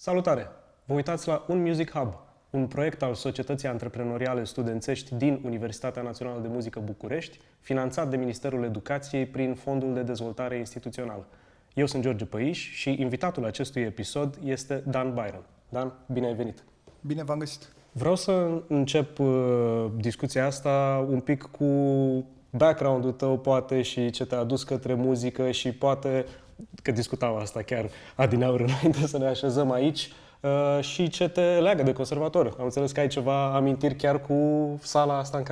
Salutare! Vă uitați la Un Music Hub, un proiect al Societății Antreprenoriale Studențești din Universitatea Națională de Muzică București, finanțat de Ministerul Educației prin Fondul de Dezvoltare Instituțională. Eu sunt George Păiș și invitatul acestui episod este Dan Byron. Dan, bine ai venit! Bine v-am găsit! Vreau să încep discuția asta un pic cu background-ul tău, poate, și ce te-a adus către muzică și poate, că discutam asta chiar adineauri înainte să ne așezăm aici, și ce te leagă de conservator. Am înțeles că ai ceva amintiri chiar cu sala asta în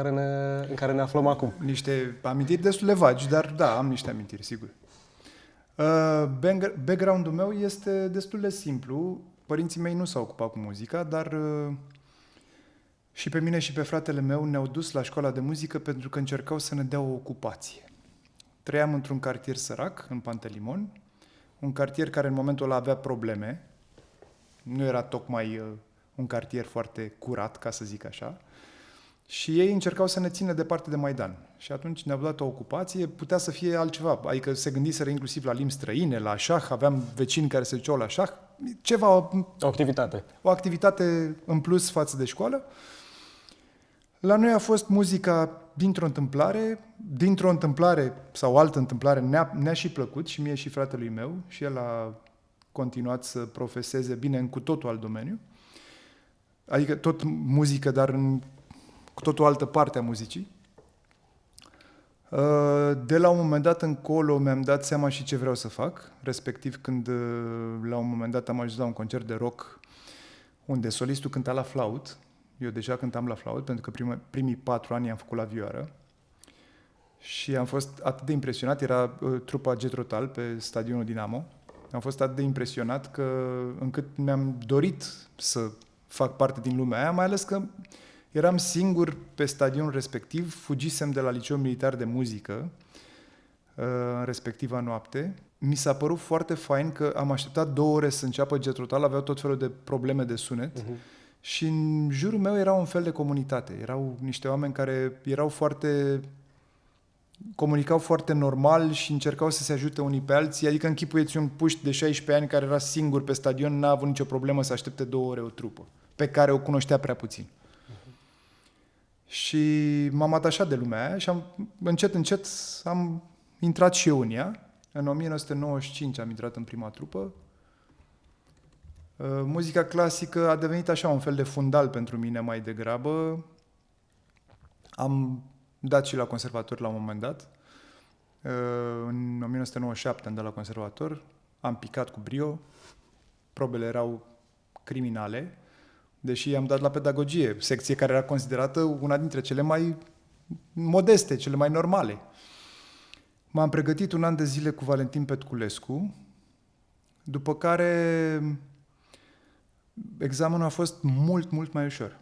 care ne aflăm acum. Niște amintiri destul de vagi, dar da, am niște amintiri, sigur. Background-ul meu este destul de simplu. Părinții mei nu s-au ocupat cu muzica, dar și pe mine și pe fratele meu ne-au dus la școala de muzică pentru că încercau să ne dea o ocupație. Trăiam într-un cartier sărac, în Pantelimon, un cartier care în momentul ăla avea probleme. Nu era tocmai un cartier foarte curat, ca să zic așa. Și ei încercau să ne țină departe de Maidan. Și atunci ne-au dat o ocupație, putea să fie altceva. Adică se gândiseră inclusiv la limbi străine, la șah, aveam vecini care se duceau la șah. Ceva, o activitate în plus față de școală. La noi a fost muzica dintr-o întâmplare sau altă întâmplare ne-a și plăcut, și mie și fratelui meu, și el a continuat să profeseze, bine, în cu totul alt domeniu. Adică tot muzică, dar cu totul altă parte a muzicii. De la un moment dat încolo mi-am dat seama și ce vreau să fac, respectiv când la un moment dat am ajuns la un concert de rock unde solistul cânta la flaut. Eu deja cântam la flaut, pentru că primii 4 ani am făcut la vioară. Și am fost atât de impresionat, era trupa Jethro Tull pe stadionul Dinamo. Am fost atât de impresionat încât mi-am dorit să fac parte din lumea aia, mai ales că eram singur pe stadionul respectiv, fugisem de la Liceul Militar de Muzică în respectiva noapte. Mi s-a părut foarte fain că am așteptat 2 ore să înceapă Jethro Tull, aveau tot felul de probleme de sunet. Și în jurul meu era un fel de comunitate. Erau niște oameni care comunicau foarte normal și încercau să se ajute unii pe alții. Adică închipuieți un puști de 16 ani care era singur pe stadion, n-a avut nicio problemă să aștepte 2 ore o trupă, pe care o cunoștea prea puțin. Și m-am atașat de lumea aia și încet am intrat și eu în ea. În 1995 am intrat în prima trupă. Muzica clasică a devenit așa un fel de fundal pentru mine mai degrabă. Am dat și la conservator la un moment dat. În 1997 am dat la conservator. Am picat cu brio. Probele erau criminale. Deși am dat la pedagogie, secție care era considerată una dintre cele mai modeste, cele mai normale. M-am pregătit 1 an de zile cu Valentin Petculescu, după care examenul a fost mult, mult mai ușor.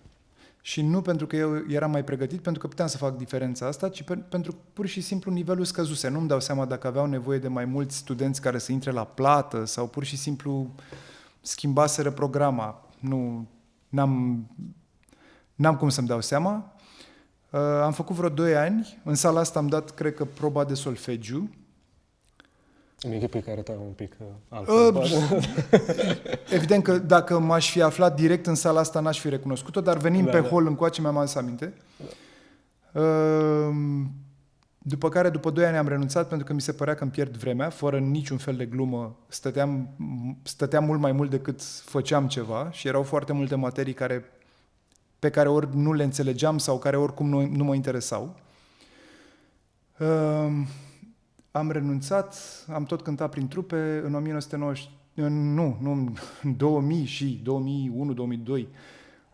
Și nu pentru că eu eram mai pregătit, pentru că puteam să fac diferența asta, ci pentru pur și simplu nivelul scăzuse. Nu-mi dau seama dacă aveau nevoie de mai mulți studenți care să intre la plată sau pur și simplu schimbaseră programa. N-am cum să-mi dau seama. Am făcut vreo 2 ani. În sala asta am dat, cred că, proba de solfegiu. Îmi închipui că arăta un pic altfel. Evident că dacă m-aș fi aflat direct în sala asta, n-aș fi recunoscut-o, dar venind pe hol încoace mi-am adus aminte. După care, după 2 ani am renunțat pentru că mi se părea că îmi pierd vremea, fără niciun fel de glumă. Stăteam mult mai mult decât făceam ceva și erau foarte multe materii pe care ori nu le înțelegeam sau care oricum nu mă interesau. Am renunțat, am tot cântat prin trupe. În 2000 și 2001-2002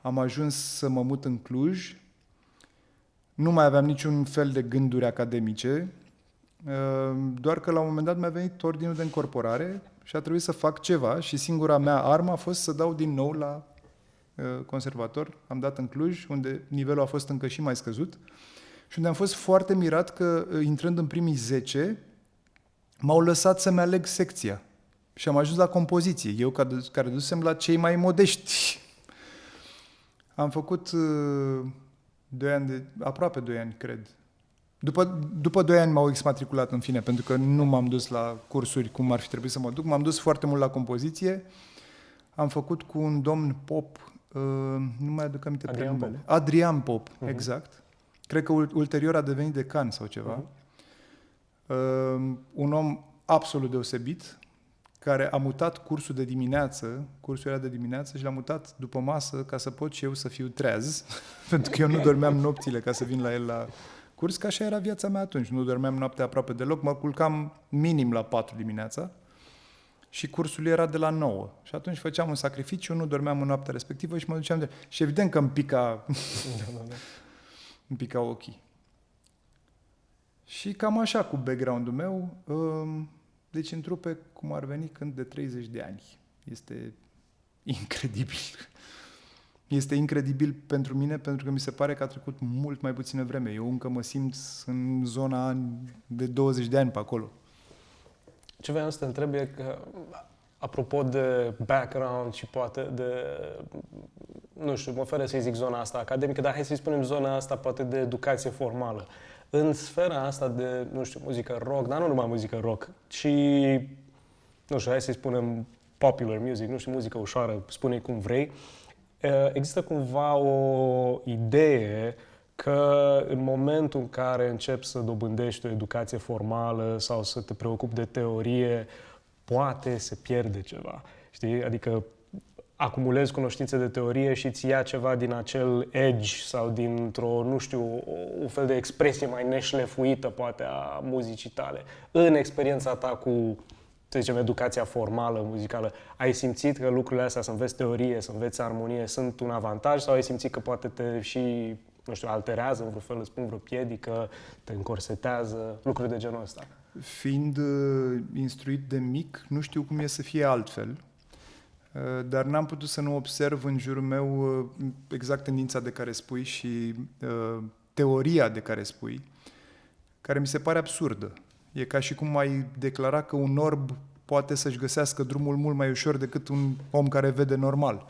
am ajuns să mă mut în Cluj. Nu mai aveam niciun fel de gânduri academice, doar că la un moment dat mi-a venit ordinul de încorporare și a trebuit să fac ceva și singura mea armă a fost să dau din nou la conservator. Am dat în Cluj, unde nivelul a fost încă și mai scăzut și unde am fost foarte mirat că, intrând în primii 10, m-au lăsat să-mi aleg secția și am ajuns la compoziție, eu care dusem la cei mai modești. Am făcut aproape 2 ani, cred. După 2 ani m-au exmatriculat, în fine, pentru că nu m-am dus la cursuri cum ar fi trebuit să mă duc. M-am dus foarte mult la compoziție. am făcut cu un domn Pop, nu mai aduc aminte Adrian pe numele. Adrian Pop, exact. Cred că ulterior a devenit decan sau ceva. Un om absolut deosebit, care a mutat cursul de dimineață, cursul era de dimineață și l-a mutat după masă ca să pot și eu să fiu treaz, pentru că eu nu dormeam nopțile ca să vin la el la curs, că așa era viața mea atunci. Nu dormeam noaptea aproape deloc, mă culcam minim la 4 dimineața și cursul era de la 9. Și atunci făceam un sacrificiu, nu dormeam în noaptea respectivă și mă duceam de... Și evident că îmi pica, îmi pica ochii. Și cam așa cu background-ul meu, deci în trupe cum ar veni când de 30 de ani. Este incredibil. Este incredibil pentru mine, pentru că mi se pare că a trecut mult mai puțină vreme. Eu încă mă simt în zona de 20 de ani pe acolo. Ce vreau să te întreb e că, apropo de background și poate de, nu știu, mă oferă să-i zic zona asta academică, dar hai să-i spunem zona asta poate de educație formală. În sfera asta de, nu știu, muzică rock, dar nu numai muzică rock, ci, nu știu, hai să-i spunem popular music, nu știu, muzică ușoară, spune-i cum vrei, există cumva o idee că în momentul în care începi să dobândești o educație formală sau să te preocupi de teorie, poate se pierde ceva, știi? Adică acumulezi cunoștințe de teorie și îți ia ceva din acel edge sau dintr-o, nu știu, un fel de expresie mai neșlefuită, poate, a muzicii tale. În experiența ta cu, să zicem, educația formală, muzicală, ai simțit că lucrurile astea, să înveți teorie, să înveți armonie, sunt un avantaj sau ai simțit că poate te și, nu știu, alterează în vreun fel, îți pun vreo piedică, te încorsetează, lucruri de genul ăsta? Fiind instruit de mic, nu știu cum e să fie altfel. Dar n-am putut să nu observ în jurul meu exact tendința de care spui și teoria de care spui, care mi se pare absurdă. E ca și cum ai declara că un orb poate să-și găsească drumul mult mai ușor decât un om care vede normal.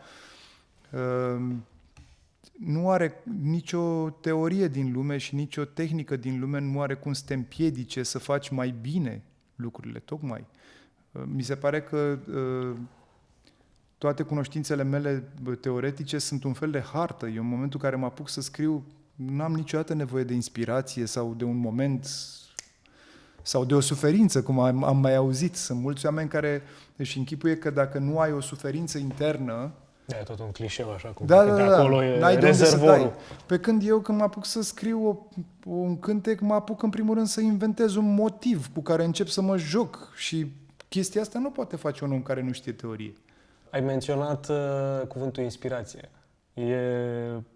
Nu are nicio teorie din lume și nicio tehnică din lume nu are cum să te împiedice să faci mai bine lucrurile, tocmai. Mi se pare că toate cunoștințele mele teoretice sunt un fel de hartă. Eu, în momentul în care mă apuc să scriu, nu am niciodată nevoie de inspirație sau de un moment sau de o suferință, cum am mai auzit. Sunt mulți oameni care își închipuie că dacă nu ai o suferință internă... Da, e tot un clișeu așa, cum da, că de da, acolo e n-ai de unde să rezervorul. dai. Pe când eu, când mă apuc să scriu un cântec, mă apuc în primul rând să inventez un motiv cu care încep să mă joc și chestia asta nu poate face un om care nu știe teorie. Ai menționat cuvântul inspirație. E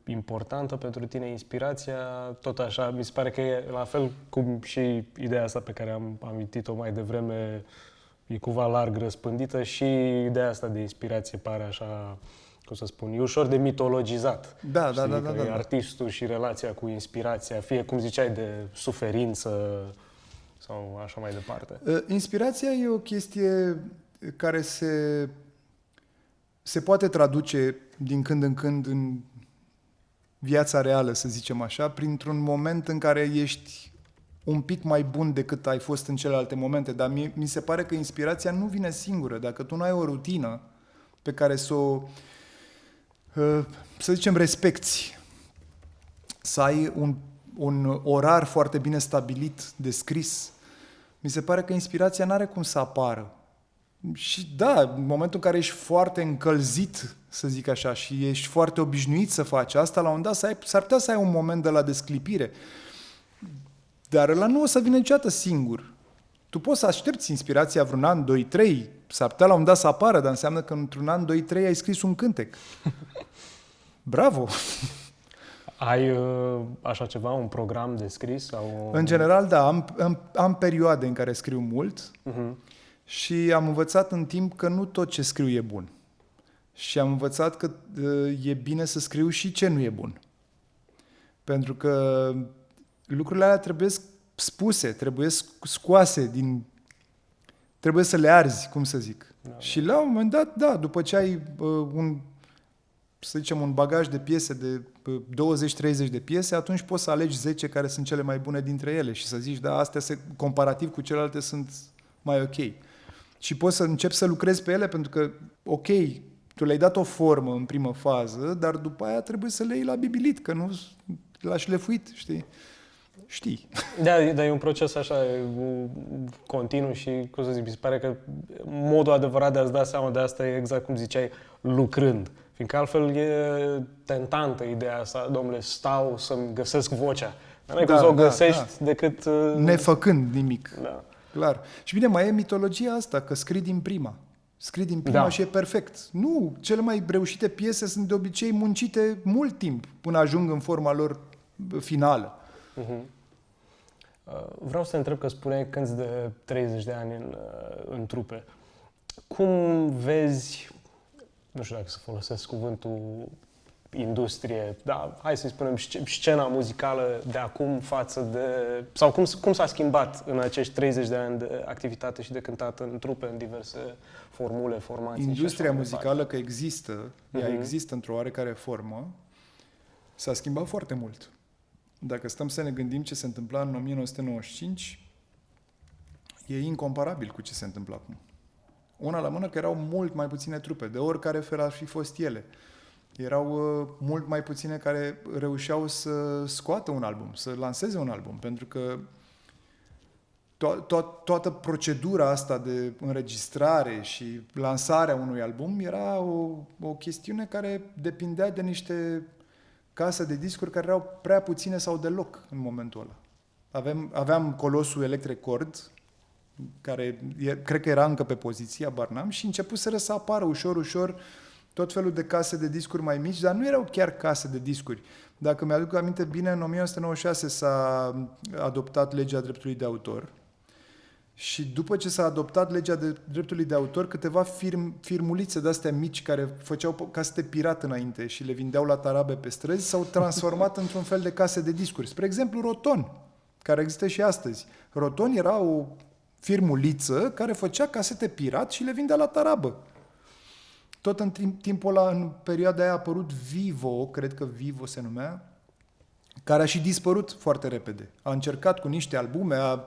importantă pentru tine inspirația, tot așa, mi se pare că e la fel cum și ideea asta pe care am amintit-o mai devreme, e cumva larg răspândită și ideea asta de inspirație pare așa, cum să spun, e ușor de mitologizat. Da, știi, da, că da, e da. artistul și relația cu inspirația, fie cum ziceai de suferință sau așa mai departe. Inspirația e o chestie care se poate traduce din când în când în viața reală, să zicem așa, printr-un moment în care ești un pic mai bun decât ai fost în celelalte momente. Dar mi se pare că inspirația nu vine singură. Dacă tu nu ai o rutină pe care să zicem, respecti, să ai un orar foarte bine stabilit de scris, mi se pare că inspirația n-are cum să apară. Și da, în momentul în care ești foarte încălzit, să zic așa, și ești foarte obișnuit să faci asta, la un dat s-ar putea să ai un moment de la desclipire. Dar ăla nu o să vină niciodată singur. Tu poți să aștepți inspirația vreun an, 2, 3, s-ar putea la un dat să apară, dar înseamnă că într-un an, 2, 3 ai scris un cântec. Bravo! Ai așa ceva, un program de scris? Sau... În general, da, am perioade în care scriu mult și am învățat în timp că nu tot ce scriu e bun. Și am învățat că e bine să scriu și ce nu e bun. Pentru că lucrurile alea trebuie spuse, trebuie scoase trebuie să le arzi, cum să zic. Da. Și la un moment dat, da, după ce ai să zicem, un bagaj de piese de 20-30 de piese, atunci poți să alegi 10 care sunt cele mai bune dintre ele și să zici, da, astea comparativ cu celelalte sunt mai ok. Și poți să începi să lucrezi pe ele pentru că, ok, Tu le-ai dat o formă în primă fază, dar după aia trebuie să le iei la bibilit, că nu l-a șlefuit, știi? Știi. Da, dar e un proces așa continuu și, cum să zic, mi se pare că modul adevărat de a-ți da seama de asta e exact cum ziceai, lucrând. Fiindcă altfel e tentantă ideea asta, domnule, stau să-mi găsesc vocea. Dar n-ai cum să o găsești decât... Nefăcând nimic. Da. Clar. Și bine, mai e mitologia asta, că scrii din prima. Scrii din prima și e perfect. Nu, cele mai reușite piese sunt de obicei muncite mult timp până ajung în forma lor finală. Vreau să te întreb că spuneai că de 30 de ani în trupe. Cum vezi, nu știu dacă să folosesc cuvântul industrie, dar hai să-i spunem scena muzicală de acum față de... Sau cum s-a schimbat în acești 30 de ani de activitate și de cântat în trupe, în diverse formule, formații? Industria muzicală, că există, ea există într-o oarecare formă, s-a schimbat foarte mult. Dacă stăm să ne gândim ce se întâmpla în 1995, e incomparabil cu ce se întâmplă acum. Una la mână că erau mult mai puține trupe, de oricare fel ar fi fost ele. Erau mult mai puține care reușeau să scoată un album, să lanseze un album, pentru că toată procedura asta de înregistrare și lansarea unui album era o chestiune care depindea de niște case de discuri care erau prea puține sau deloc în momentul ăla. Aveam colosul Electric Record, care cred că era încă pe poziție, habar n-am, și începuseră să apară ușor tot felul de case de discuri mai mici, dar nu erau chiar case de discuri. Dacă mi-aduc aminte bine, în 1996 s-a adoptat legea dreptului de autor și după ce s-a adoptat legea dreptului de autor, câteva firmulițe de-astea mici care făceau casete pirat înainte și le vindeau la tarabe pe străzi s-au transformat într-un fel de case de discuri. Spre exemplu, Roton, care există și astăzi. Roton era o firmuliță care făcea casete pirat și le vindea la tarabă. Tot în timpul ăla, în perioada aia, a apărut Vivo, cred că Vivo se numea, care a și dispărut foarte repede. A încercat cu niște albume, a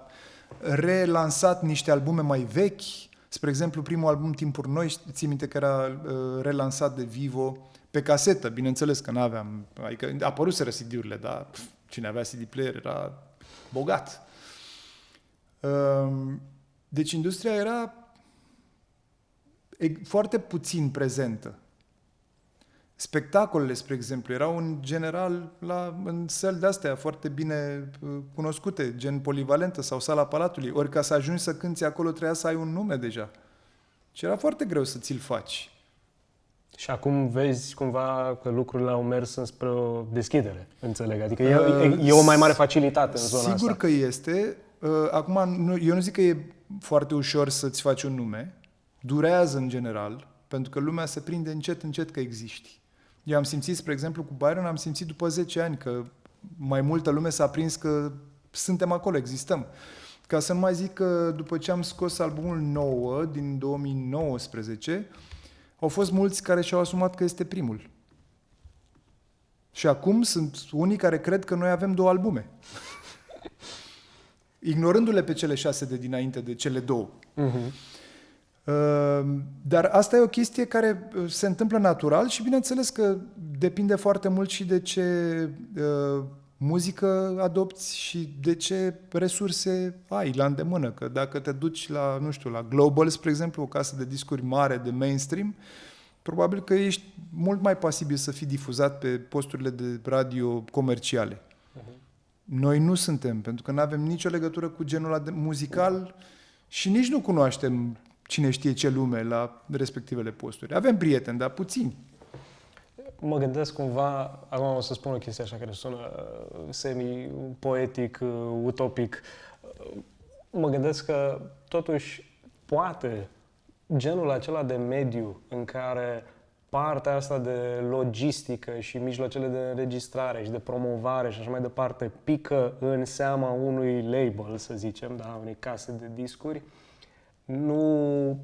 relansat niște albume mai vechi. Spre exemplu, primul album Timpuri Noi, ții minte că era relansat de Vivo pe casetă, bineînțeles că n-aveam, adică apăruseră CD-urile, dar cine avea CD player era bogat. Deci industria era foarte puțin prezentă. Spectacolele, spre exemplu, erau în general în săli de-astea foarte bine cunoscute, gen Polivalentă sau Sala Palatului, ori ca să ajungi să cânti acolo trebuia să ai un nume deja. Și era foarte greu să ți-l faci. Și acum vezi cumva că lucrurile au mers înspre o deschidere, înțeleg. Adică e o mai mare facilitate în zona asta. Sigur că este. Acum, eu nu zic că e foarte ușor să-ți faci un nume. Durează în general, pentru că lumea se prinde încet că existi. Eu am simțit, spre exemplu, cu Byron, am simțit după 10 ani că mai multă lume s-a prins că suntem acolo, existăm. Ca să nu mai zic că după ce am scos albumul 9 din 2019, au fost mulți care și-au asumat că este primul. Și acum sunt unii care cred că noi avem 2 albume. Ignorându-le pe cele 6 de dinainte de cele 2. Dar asta e o chestie care se întâmplă natural și bineînțeles că depinde foarte mult și de ce muzică adopți și de ce resurse ai la îndemână. Că dacă te duci la, nu știu, la Global, spre exemplu, o casă de discuri mare de mainstream, probabil că ești mult mai pasibil să fii difuzat pe posturile de radio comerciale. Noi nu suntem, pentru că nu avem nicio legătură cu genul ăla muzical și nici nu cunoaștem cine știe ce lume la respectivele posturi. Avem prieteni, dar puțini. Mă gândesc cumva, acum o să spun o chestie așa care sună semi-poetic, utopic. Mă gândesc că totuși poate genul acela de mediu în care partea asta de logistică și mijloacele de înregistrare și de promovare și așa mai departe pică în seama unui label, să zicem, da, unei case de discuri, nu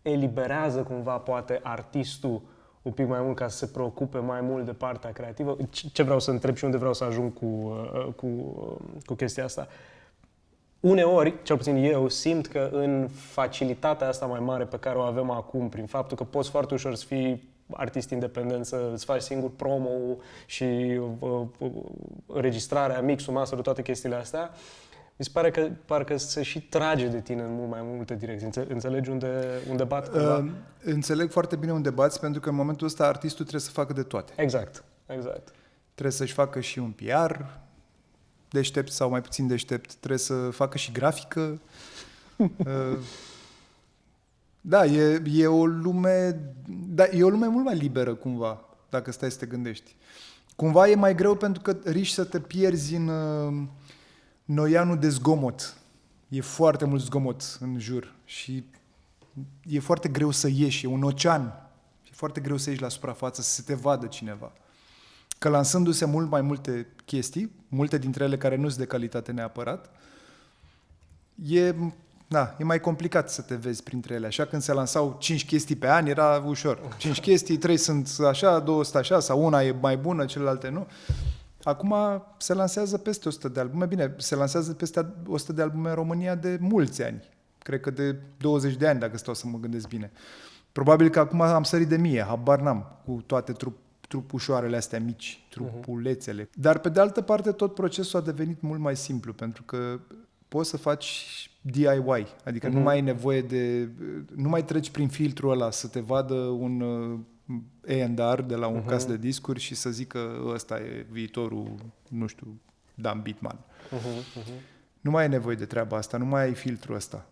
eliberează cumva poate artistul un pic mai mult ca să se preocupe mai mult de partea creativă. Ce vreau să întreb și unde vreau să ajung cu chestia asta? uneori, cel puțin eu, simt că în facilitatea asta mai mare pe care o avem acum, prin faptul că poți foarte ușor să fii artist independent, să îți faci singur promo și înregistrarea, mixul, masterul, toate chestiile astea, mi se pare că parcă se și trage de tine în mult mai multe direcții. Înțelegi unde bat cumva? Înțeleg foarte bine unde bați, pentru că în momentul ăsta artistul trebuie să facă de toate. Exact. Trebuie să-și facă și un PR deștept sau mai puțin deștept, trebuie să facă și grafică. Da, e o lume mult mai liberă cumva, dacă stai să te gândești. Cumva e mai greu pentru că riști să te pierzi în noianul de zgomot. E foarte mult zgomot în jur și e foarte greu să ieși, e un ocean. E foarte greu să ieși la suprafață, să se te vadă cineva. Că lansându-se mult mai multe chestii, multe dintre ele care nu sunt de calitate neapărat, e mai complicat să te vezi printre ele. Așa când se lansau 5 chestii pe an, era ușor. 5 chestii, 3 sunt așa, 2 sunt așa, sau una e mai bună, celelalte nu. Acum se lansează peste 100 de albume. Bine, se lansează peste 100 de albume în România de mulți ani. Cred că de 20 de ani, dacă stau să mă gândesc bine. Probabil că acum am sărit de 1000, habar n-am, cu toate trupușoarele astea mici, trupulețele. Dar pe de altă parte tot procesul a devenit mult mai simplu, pentru că poți să faci DIY, adică nu mai ai nevoie nu mai treci prin filtrul ăla să te vadă un A&R de la un cas de discuri și să zică ăsta e viitorul, nu știu, Dan Bitman. Nu mai ai nevoie de treaba asta, nu mai ai filtrul ăsta.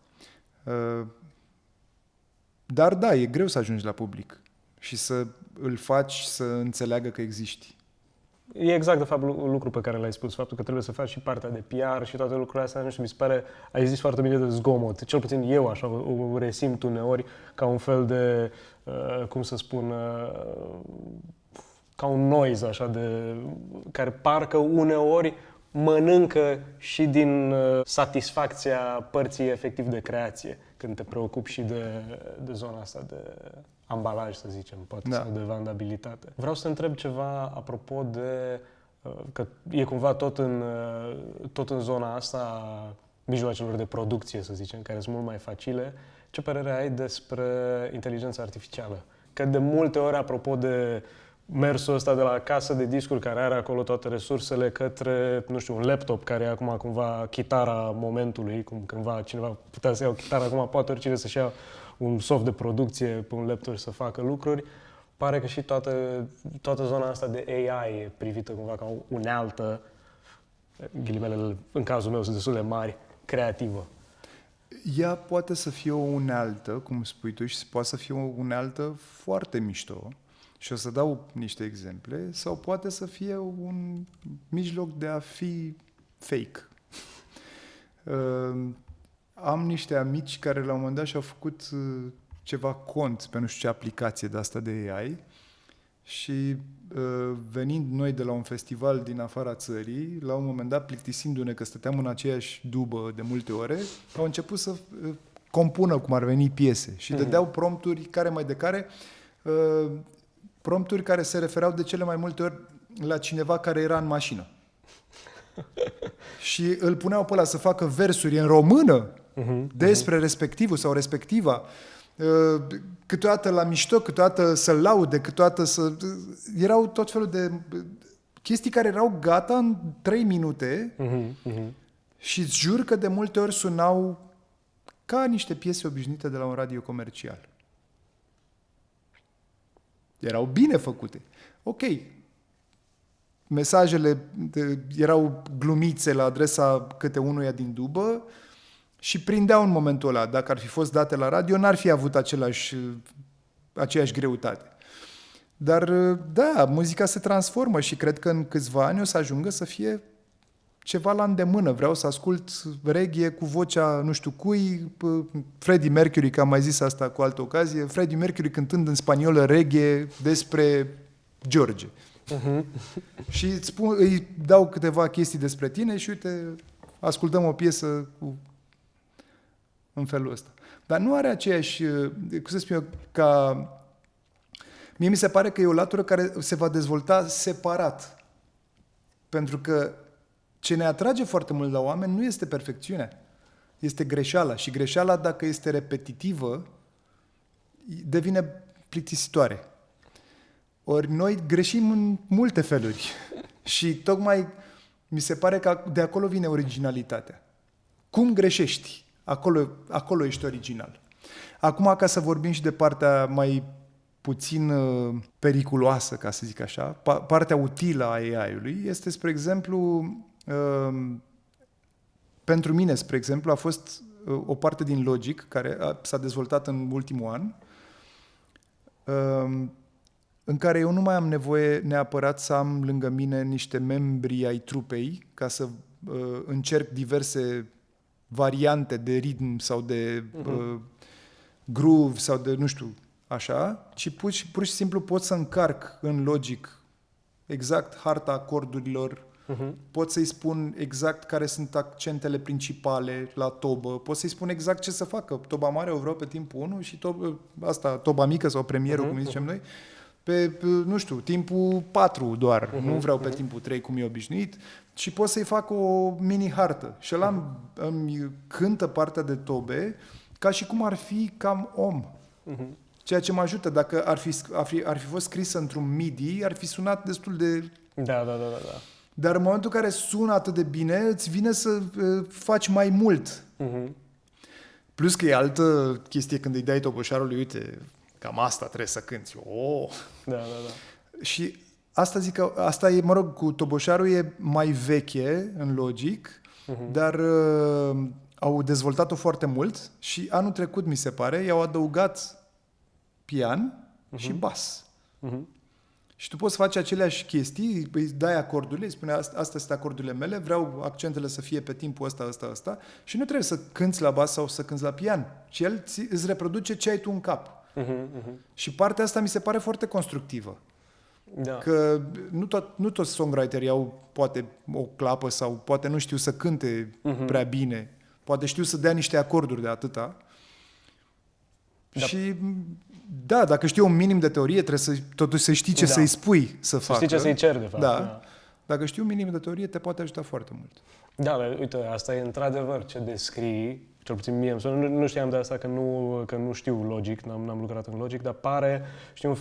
Dar da, e greu să ajungi la public și să îl faci să înțeleagă că existi. E exact, de fapt, lucru pe care l-ai spus, faptul că trebuie să faci și partea de PR și toate lucrurile astea, nu știu, mi se pare, ai zis foarte bine de zgomot. Cel puțin eu așa o resimt uneori ca un fel de, cum să spun, ca un noise așa care parcă uneori mănâncă și din satisfacția părții efectiv de creație, când te preocupi și de zona asta de ambalaj, să zicem, poate, sau de vandabilitate. Vreau să te întreb ceva apropo de că e cumva tot în zona asta a mijloacelor de producție, să zicem, care sunt mult mai facile. Ce părere ai despre inteligența artificială? Că de multe ori, apropo de mersul ăsta de la casă de discuri care are acolo toate resursele către, nu știu, un laptop care e acum cumva chitara momentului, cum cândva cineva putea să ia o chitară, acum poate oricine să-și ia un soft de producție pe un laptop și să facă lucruri. Pare că și toată zona asta de AI e privită cumva ca o unealtă, ghilimele în cazul meu sunt destul de mari, creativă. Ea poate să fie o unealtă, cum spui tu, și poate să fie o unealtă foarte mișto. Și o să dau niște exemple, sau poate să fie un mijloc de a fi fake. Am niște amici care la un moment dat și-au făcut ceva cont pe nu știu ce aplicație de asta de AI și venind noi de la un festival din afara țării, la un moment dat plictisindu-ne că stăteam în aceeași dubă de multe ore, au început să compună cum ar veni piese și dădeau prompturi care mai de care, prompturi care se refereau de cele mai multe ori la cineva care era în mașină. Și îl puneau pe ăla să facă versuri în română despre respectivul sau respectiva, câteodată la mișto, câteodată să-l laude, câteodată să... Erau tot felul de chestii care erau gata în 3 minute și îți jur că de multe ori sunau ca niște piese obișnuite de la un radio comercial. Erau bine făcute. Ok. Mesajele erau glumițe la adresa câte unuia din dubă și prindeau în momentul ăla. Dacă ar fi fost date la radio, n-ar fi avut aceeași greutate. Dar, da, muzica se transformă și cred că în câțiva ani o să ajungă să fie ceva la îndemână. Vreau să ascult reggae cu vocea nu știu cui, Freddie Mercury, că am mai zis asta cu altă ocazie, Freddie Mercury cântând în spaniolă reggae despre George. Și îi dau câteva chestii despre tine și uite, ascultăm o piesă în felul ăsta. Dar nu are aceeași, cum să spun eu, ca... Mie mi se pare că e o latură care se va dezvolta separat. Pentru că ce ne atrage foarte mult la oameni nu este perfecțiunea. Este greșeala. Și greșeala, dacă este repetitivă, devine plictisitoare. Ori noi greșim în multe feluri. Și tocmai mi se pare că de acolo vine originalitatea. Cum greșești? Acolo ești original. Acum, ca să vorbim și de partea mai puțin periculoasă, ca să zic așa, partea utilă a AI-ului este, spre exemplu, pentru mine, spre exemplu, a fost o parte din Logic, care s-a dezvoltat în ultimul an, în care eu nu mai am nevoie neapărat să am lângă mine niște membri ai trupei ca să încerc diverse variante de ritm sau de groove sau de, nu știu, așa, ci pur și simplu pot să încarc în Logic exact harta acordurilor, pot să-i spun exact care sunt accentele principale la tobă, pot să-i spun exact ce să facă. Toba mare o vreau pe timpul 1 și toba mică sau premierul, cum zicem noi, pe, nu știu, timpul 4 doar, nu vreau pe timpul 3 cum e obișnuit, și pot să-i fac o mini-hartă. Și ăla îmi cântă partea de tobe ca și cum ar fi cam om. Ceea ce mă ajută. Dacă ar fi fost scrisă într-un MIDI, ar fi sunat destul de... Da. Dar în momentul în care sună atât de bine, îți vine să faci mai mult. Plus că e altă chestie când îi dai toboșarului, uite, cam asta trebuie să cânti. Da. Și asta zic că, asta e, mă rog, cu toboșarul e mai veche în Logic, dar au dezvoltat-o foarte mult și anul trecut, mi se pare, i-au adăugat pian și bas. Și tu poți face aceleași chestii, îi dai acordurile, îi spune astea sunt acordurile mele, vreau accentele să fie pe timpul ăsta și nu trebuie să cânți la bas sau să cânți la pian, ci el îți reproduce ce ai tu în cap. Și partea asta mi se pare foarte constructivă. Da. Că nu toți songwriterii au poate o clapă sau poate nu știu să cânte prea bine, poate știu să dea niște acorduri de atâta. Da. Și da, dacă știi un minim de teorie, trebuie totuși să știi ce să-i spui să facă. Știi ce să-i ceri, de fapt. Da. Dacă știi un minim de teorie, te poate ajuta foarte mult. Da, dar uite, asta e într-adevăr ce descrii, cel puțin mie, nu știam de asta că nu știu Logic, n-am lucrat în Logic, dar pare, știu,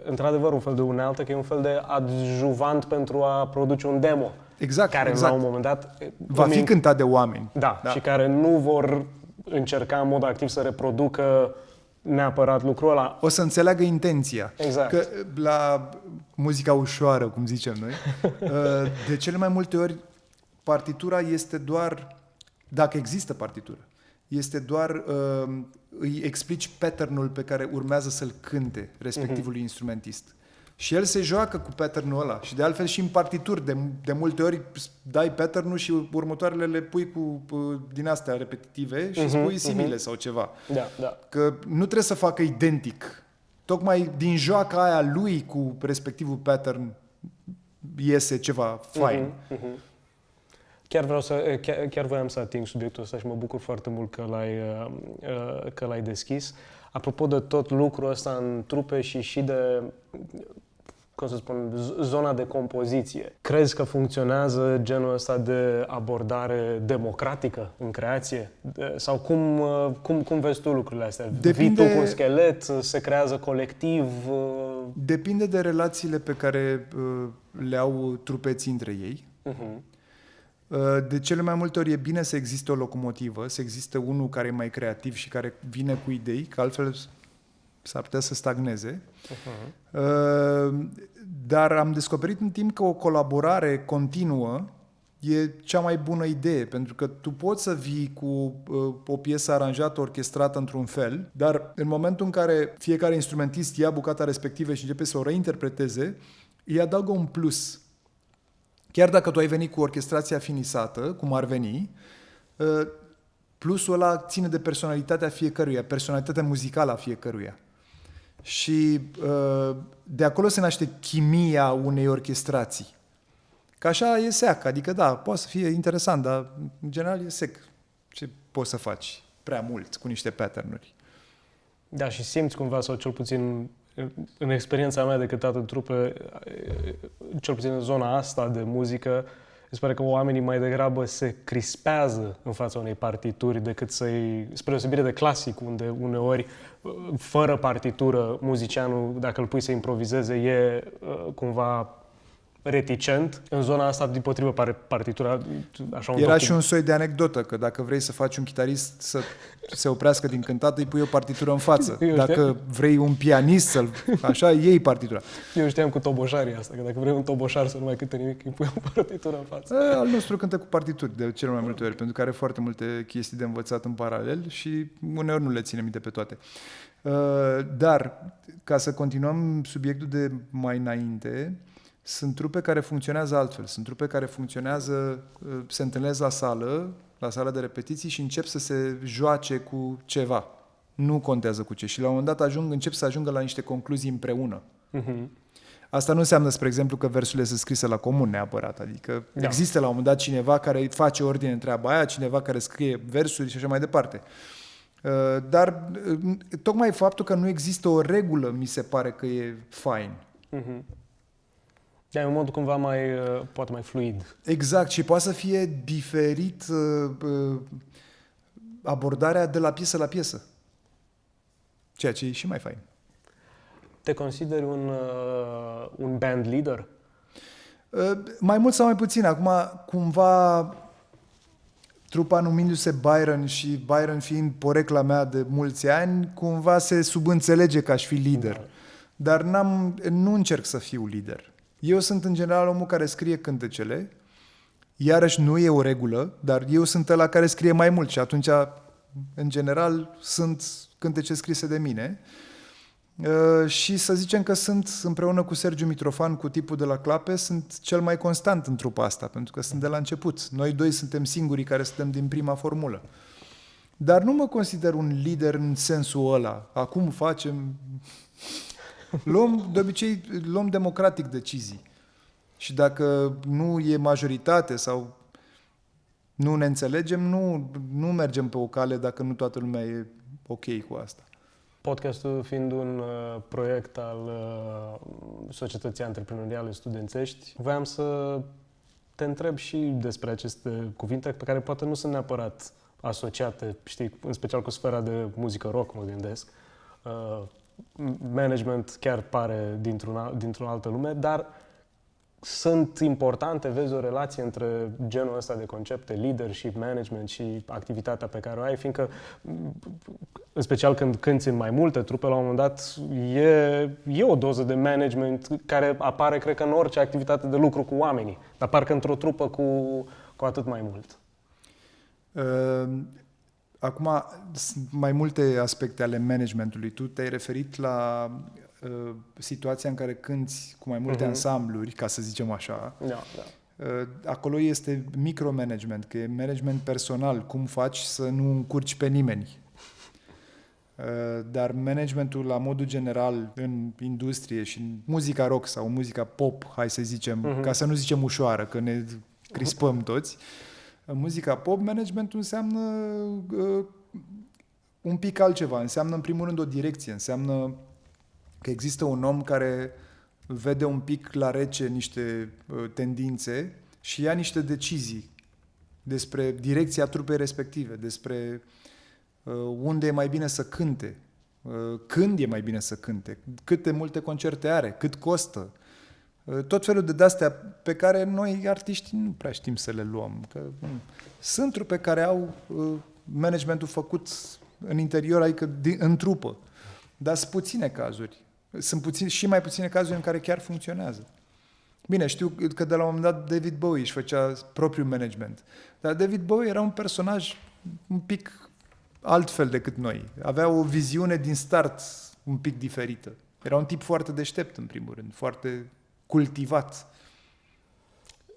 într-adevăr, un fel de unealtă, că e un fel de adjuvant pentru a produce un demo. Exact, care exact. la un moment dat... Va fi cântat de oameni. Da, și care nu vor încerca în mod activ să reproducă neapărat lucrul ăla. O să înțeleagă intenția. Exact. Că la muzica ușoară, cum zicem noi, de cele mai multe ori partitura este doar, dacă există partitură, este doar îi explici pattern-ul pe care urmează să-l cânte respectivul instrumentist. Și el se joacă cu pattern-ul ăla. Și de altfel și în partituri, de multe ori dai pattern-ul și următoarele le pui din astea repetitive și spui simile sau ceva. Da. Că nu trebuie să facă identic. Tocmai din joaca aia lui cu respectivul pattern iese ceva fain. Chiar voiam să ating subiectul ăsta și mă bucur foarte mult că l-ai deschis. Apropo de tot lucrul ăsta în trupe și de, cum să spun, zona de compoziție. Crezi că funcționează genul ăsta de abordare democratică în creație? Sau cum vezi tu lucrurile astea? Vii tu cu un schelet? Se creează colectiv? Depinde de relațiile pe care le au trupeții între ei. De cele mai multe ori e bine să existe o locomotivă, să existe unul care e mai creativ și care vine cu idei, că altfel s-ar putea să stagneze. Dar am descoperit în timp că o colaborare continuă e cea mai bună idee, pentru că tu poți să vii cu o piesă aranjată, orchestrată într-un fel, dar în momentul în care fiecare instrumentist ia bucata respectivă și începe să o reinterpreteze, îi adaugă un plus. Chiar dacă tu ai venit cu orchestrația finisată, cum ar veni, plusul ăla ține de personalitatea fiecăruia, personalitatea muzicală a fiecăruia. Și de acolo se naște chimia unei orchestrații. Că așa e sec, adică da, poate să fie interesant, dar în general e sec. Ce poți să faci prea mult cu niște pattern-uri? Da, și simți cumva, sau cel puțin în experiența mea de cântat în trupe, cel puțin în zona asta de muzică, se pare că oamenii mai degrabă se crispează în fața unei partituri decât să-i... Spre deosebire de clasic, unde uneori, fără partitură, muzicianul, dacă îl pui să improvizeze, e cumva reticent. În zona asta, dimpotrivă, pare partitura așa un Era și un soi de anecdotă, că dacă vrei să faci un chitarist să se oprească din cântat, îi pui o partitură în față. Dacă vrei un pianist să-l... Așa, iei partitura. Eu știam cu toboșarii asta, că dacă vrei un toboșar să nu mai cânte nimic, îi pui o partitură în față. Al nostru cântă cu partituri de cel mai multe ori, pentru că are foarte multe chestii de învățat în paralel și uneori nu le ține minte pe toate. Dar, ca să continuăm subiectul de mai înainte, sunt trupe care funcționează altfel. Sunt trupe care funcționează, se întâlnesc la sală de repetiții și încep să se joace cu ceva. Nu contează cu ce. Și la un moment dat încep să ajungă la niște concluzii împreună. Asta nu înseamnă, spre exemplu, că versurile sunt scrise la comun neapărat. Adică există la un moment dat cineva care face ordine în treaba aia, cineva care scrie versuri și așa mai departe. Dar tocmai faptul că nu există o regulă mi se pare că e fain. Da, e un mod cumva poate mai fluid. Exact, și poate să fie diferit abordarea de la piesă la piesă. Ceea ce e și mai fain. Te consideri un band leader? Mai mult sau mai puțin. Acum, cumva, trupa numindu-se Byron și Byron fiind porecla mea de mulți ani, cumva se subînțelege că aș fi lider. Dar nu încerc să fiu lider. Eu sunt în general omul care scrie cântecele, iarăși nu e o regulă, dar eu sunt ăla care scrie mai mult și atunci, în general, sunt cântece scrise de mine. Și să zicem că sunt, împreună cu Sergiu Mitrofan, cu tipul de la Clape, sunt cel mai constant în trupa asta, pentru că sunt de la început. Noi doi suntem singurii care suntem din prima formulă. Dar nu mă consider un lider în sensul ăla. Acum facem... De obicei, luăm democratic decizii. Și dacă nu e majoritate sau nu ne înțelegem, nu mergem pe o cale dacă nu toată lumea e ok cu asta. Podcastul fiind un proiect al Societății Antreprenoriale Studențești, voiam să te întreb și despre aceste cuvinte pe care poate nu sunt neapărat asociate, știi, în special cu sfera de muzică rock, mă gândesc. Management chiar pare dintr-o altă lume, dar sunt importante, vezi o relație între genul ăsta de concepte, leadership, management și activitatea pe care o ai, fiindcă, în special când cânti în mai multe trupe, la un moment dat e o doză de management care apare, cred că, în orice activitate de lucru cu oamenii, dar parcă într-o trupă cu atât mai mult. Acum, sunt mai multe aspecte ale managementului. Tu te-ai referit la situația în care cânti cu mai multe ansambluri, ca să zicem așa. Da. Acolo este micromanagement, că e management personal. Cum faci să nu încurci pe nimeni? Dar managementul la modul general în industrie și în muzica rock sau muzica pop, hai să zicem, ca să nu zicem ușoară, că ne crispăm toți, în muzica pop, managementul înseamnă un pic altceva. Înseamnă, în primul rând, o direcție. Înseamnă că există un om care vede un pic la rece niște tendințe și ia niște decizii despre direcția trupei respective, despre unde e mai bine să cânte, când e mai bine să cânte, câte multe concerte are, cât costă. Tot felul de de-astea pe care noi, artiștii, nu prea știm să le luăm. Că, sunt trupe care au managementul făcut în interior, adică în trupă. Dar sunt puține cazuri. Sunt și mai puține cazuri în care chiar funcționează. Bine, știu că de la un moment dat David Bowie își făcea propriul management. Dar David Bowie era un personaj un pic altfel decât noi. Avea o viziune din start un pic diferită. Era un tip foarte deștept, în primul rând, foarte cultivat.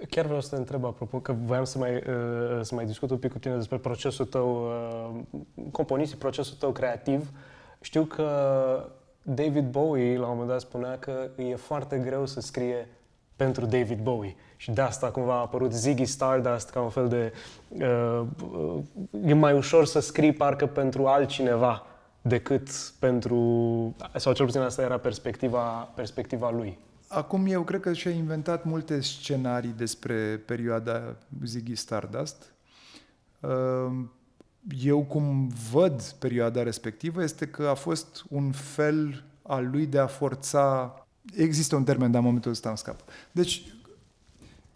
Chiar vreau să te întreb, apropo, că voiam să mai discut un pic cu tine despre procesul tău componist, procesul tău creativ. Știu că David Bowie, la un moment dat, spunea că e foarte greu să scrie pentru David Bowie. Și de asta cumva a apărut Ziggy Stardust ca un fel de... e mai ușor să scrii parcă pentru altcineva decât pentru... Sau cel puțin asta era perspectiva lui. Acum eu cred că și-a inventat multe scenarii despre perioada Ziggy Stardust. Eu cum văd perioada respectivă este că a fost un fel al lui de a forța... Există un termen, dar în momentul ăsta îmi scapă. Deci,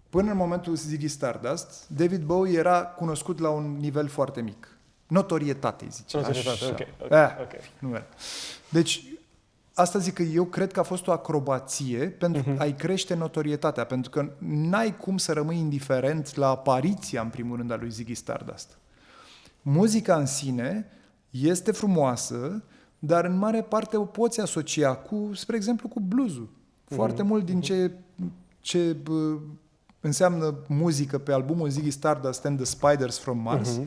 până în momentul Ziggy Stardust, David Bowie era cunoscut la un nivel foarte mic. Notorietate, zice. Notorietate, ok. Nu era. Deci, asta zic că eu cred că a fost o acrobație pentru a-i crește notorietatea, pentru că n-ai cum să rămâi indiferent la apariția, în primul rând, a lui Ziggy Stardust. Muzica în sine este frumoasă, dar în mare parte o poți asocia cu, spre exemplu, cu blues-ul. Foarte mult din ce înseamnă muzică pe albumul Ziggy Stardust and the Spiders from Mars,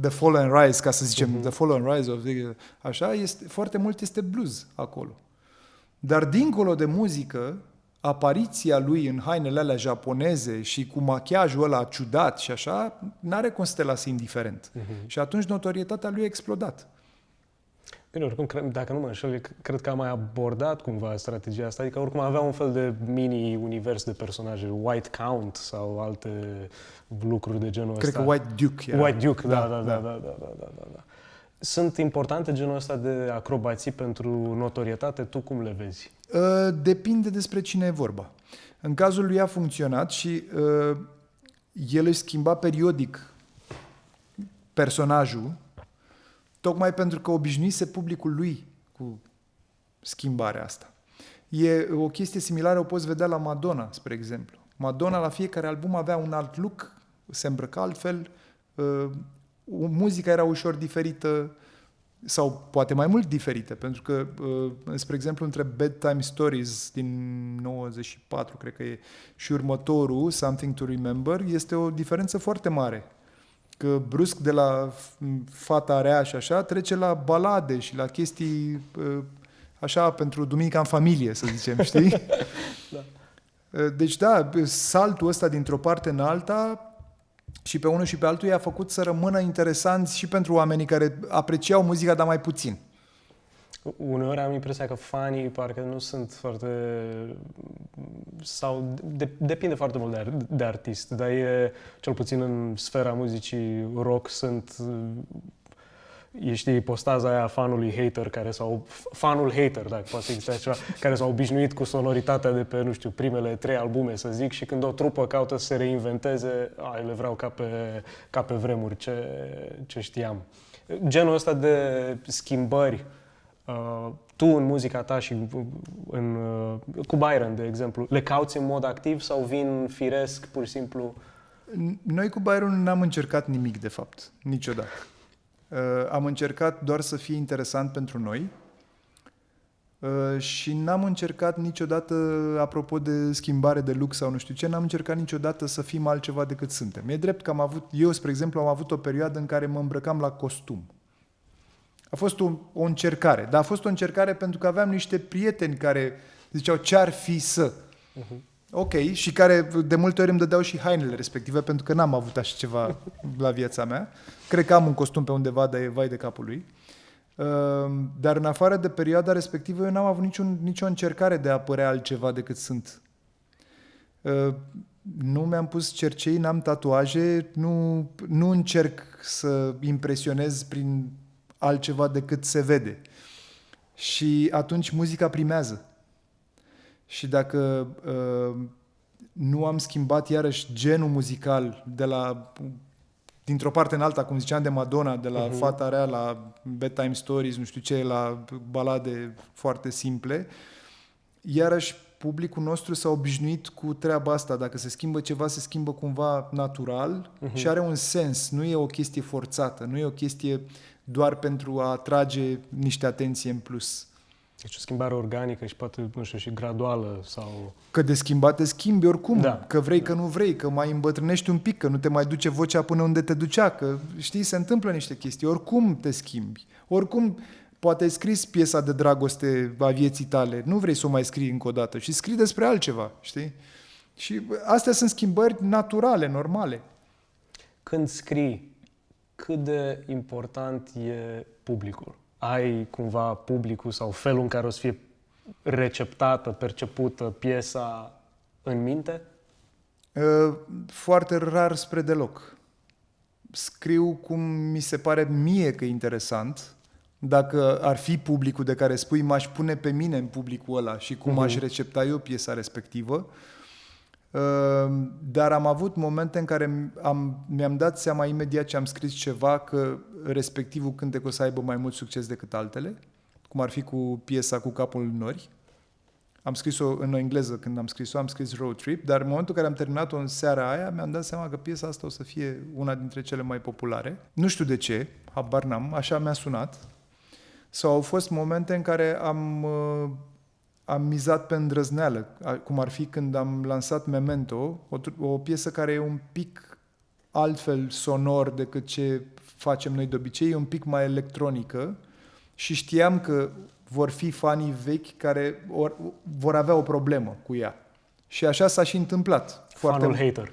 The Fall and Rise, ca să zicem, The Fall and Rise of Ziggy, așa, foarte mult este blues acolo. Dar dincolo de muzică, apariția lui în hainele alea japoneze și cu machiajul ăla ciudat și așa, n-are cum să te lase indiferent. Și atunci notorietatea lui a explodat. Bine, oricum, dacă nu mă înșel, cred că am mai abordat cumva strategia asta, adică oricum avea un fel de mini-univers de personaje, White Count sau alte lucruri de genul ăsta. Cred că White Duke era. White Duke, da. Sunt importante genul ăsta de acrobații pentru notorietate? Tu cum le vezi? Depinde despre cine e vorba. În cazul lui a funcționat și el își schimba periodic personajul, tocmai pentru că obișnuise publicul lui cu schimbarea asta. E o chestie similară, o poți vedea la Madonna, spre exemplu. Madonna la fiecare album avea un alt look, se îmbrăca altfel, muzica era ușor diferită sau poate mai mult diferită, pentru că, spre exemplu, între Bedtime Stories din 94, cred că e, și următorul, Something to Remember, este o diferență foarte mare. Că brusc de la fata rea și așa, trece la balade și la chestii așa pentru duminica în familie, să zicem, știi? Da. Deci da, saltul ăsta dintr-o parte în alta și pe unul și pe altul i-a făcut să rămână interesanți și pentru oamenii care apreciau muzica, dar mai puțin. Uneori am impresia că fanii parcă nu sunt foarte... sau depinde foarte mult de artist, dar cel puțin în sfera muzicii rock sunt... Știi, postaza aia fanului hater fanul hater, dacă poate să existe ceva, care s-au obișnuit cu sonoritatea de pe, nu știu, primele 3 albume, să zic, și când o trupă caută să se reinventeze, le vreau ca pe vremuri, ce știam. Genul ăsta de schimbări, tu în muzica ta și cu Byron, de exemplu, le cauți în mod activ sau vin firesc, pur și simplu? Noi cu Byron n-am încercat nimic, de fapt, niciodată. Am încercat doar să fie interesant pentru noi și n-am încercat niciodată, apropo de schimbare de look sau nu știu ce, n-am încercat niciodată să fim altceva decât suntem. E drept că eu, spre exemplu, am avut o perioadă în care mă îmbrăcam la costum. A fost o încercare, dar a fost o încercare pentru că aveam niște prieteni care ziceau ce-ar fi să. Ok, și care de multe ori îmi dădeau și hainele respective, pentru că n-am avut așa ceva la viața mea. Cred că am un costum pe undeva, dar e vai de capul lui. Dar în afară de perioada respectivă, eu n-am avut nicio încercare de a părea altceva decât sunt. Nu mi-am pus cercei, n-am tatuaje, nu încerc să impresionez prin altceva decât se vede. Și atunci muzica primează. Și dacă nu am schimbat iarăși genul muzical dintr-o parte în alta, cum ziceam de Madonna, de la Fata Rea la Bedtime Stories, nu știu ce, la balade foarte simple, iarăși publicul nostru s-a obișnuit cu treaba asta. Dacă se schimbă ceva, se schimbă cumva natural și are un sens. Nu e o chestie forțată, nu e o chestie doar pentru a atrage niște atenție în plus. Deci o schimbare organică și poate, nu știu, și graduală sau... Că de schimbat te schimbi oricum, da. Că vrei, că nu vrei, că mai îmbătrânești un pic, că nu te mai duce vocea până unde te ducea, că, știi, se întâmplă niște chestii, oricum te schimbi. Oricum, poate ai scris piesa de dragoste a vieții tale, nu vrei să o mai scrii încă o dată și scrii despre altceva, știi? Și astea sunt schimbări naturale, normale. Când scrii, cât de important e publicul? Ai cumva publicul sau felul în care o să fie receptată, percepută piesa în minte? Foarte rar spre deloc. Scriu cum mi se pare mie că e interesant. Dacă ar fi publicul de care spui, m-aș pune pe mine în publicul ăla și cum aș recepta eu piesa respectivă. Dar am avut momente în care mi-am dat seama imediat ce am scris ceva că respectivul cântec o să aibă mai mult succes decât altele, cum ar fi cu piesa Cu capul în nori. Am scris-o în engleză când am scris-o, am scris Road Trip, dar în momentul în care am terminat-o în seara aia, mi-am dat seama că piesa asta o să fie una dintre cele mai populare. Nu știu de ce, habar n-am, așa mi-a sunat. Sau au fost momente în care am mizat pe îndrăzneală, cum ar fi când am lansat Memento, o piesă care e un pic altfel sonor decât ce facem noi de obicei, e un pic mai electronică și știam că vor fi fanii vechi care vor avea o problemă cu ea. Și așa s-a și întâmplat. Fanul hater.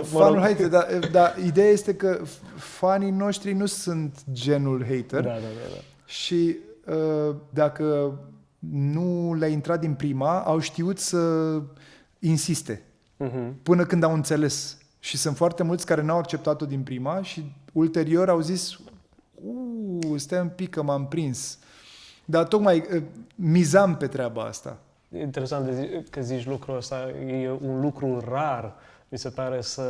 Fanul hater, dar ideea este că fanii noștri nu sunt genul hater. Da. Și dacă nu le-a intrat din prima, au știut să insiste până când au înțeles. Și sunt foarte mulți care n-au acceptat-o din prima și ulterior au zis stai un pic că m-am prins. Dar tocmai mizam pe treaba asta. Interesant că zici lucrul ăsta, e un lucru rar, mi se pare, să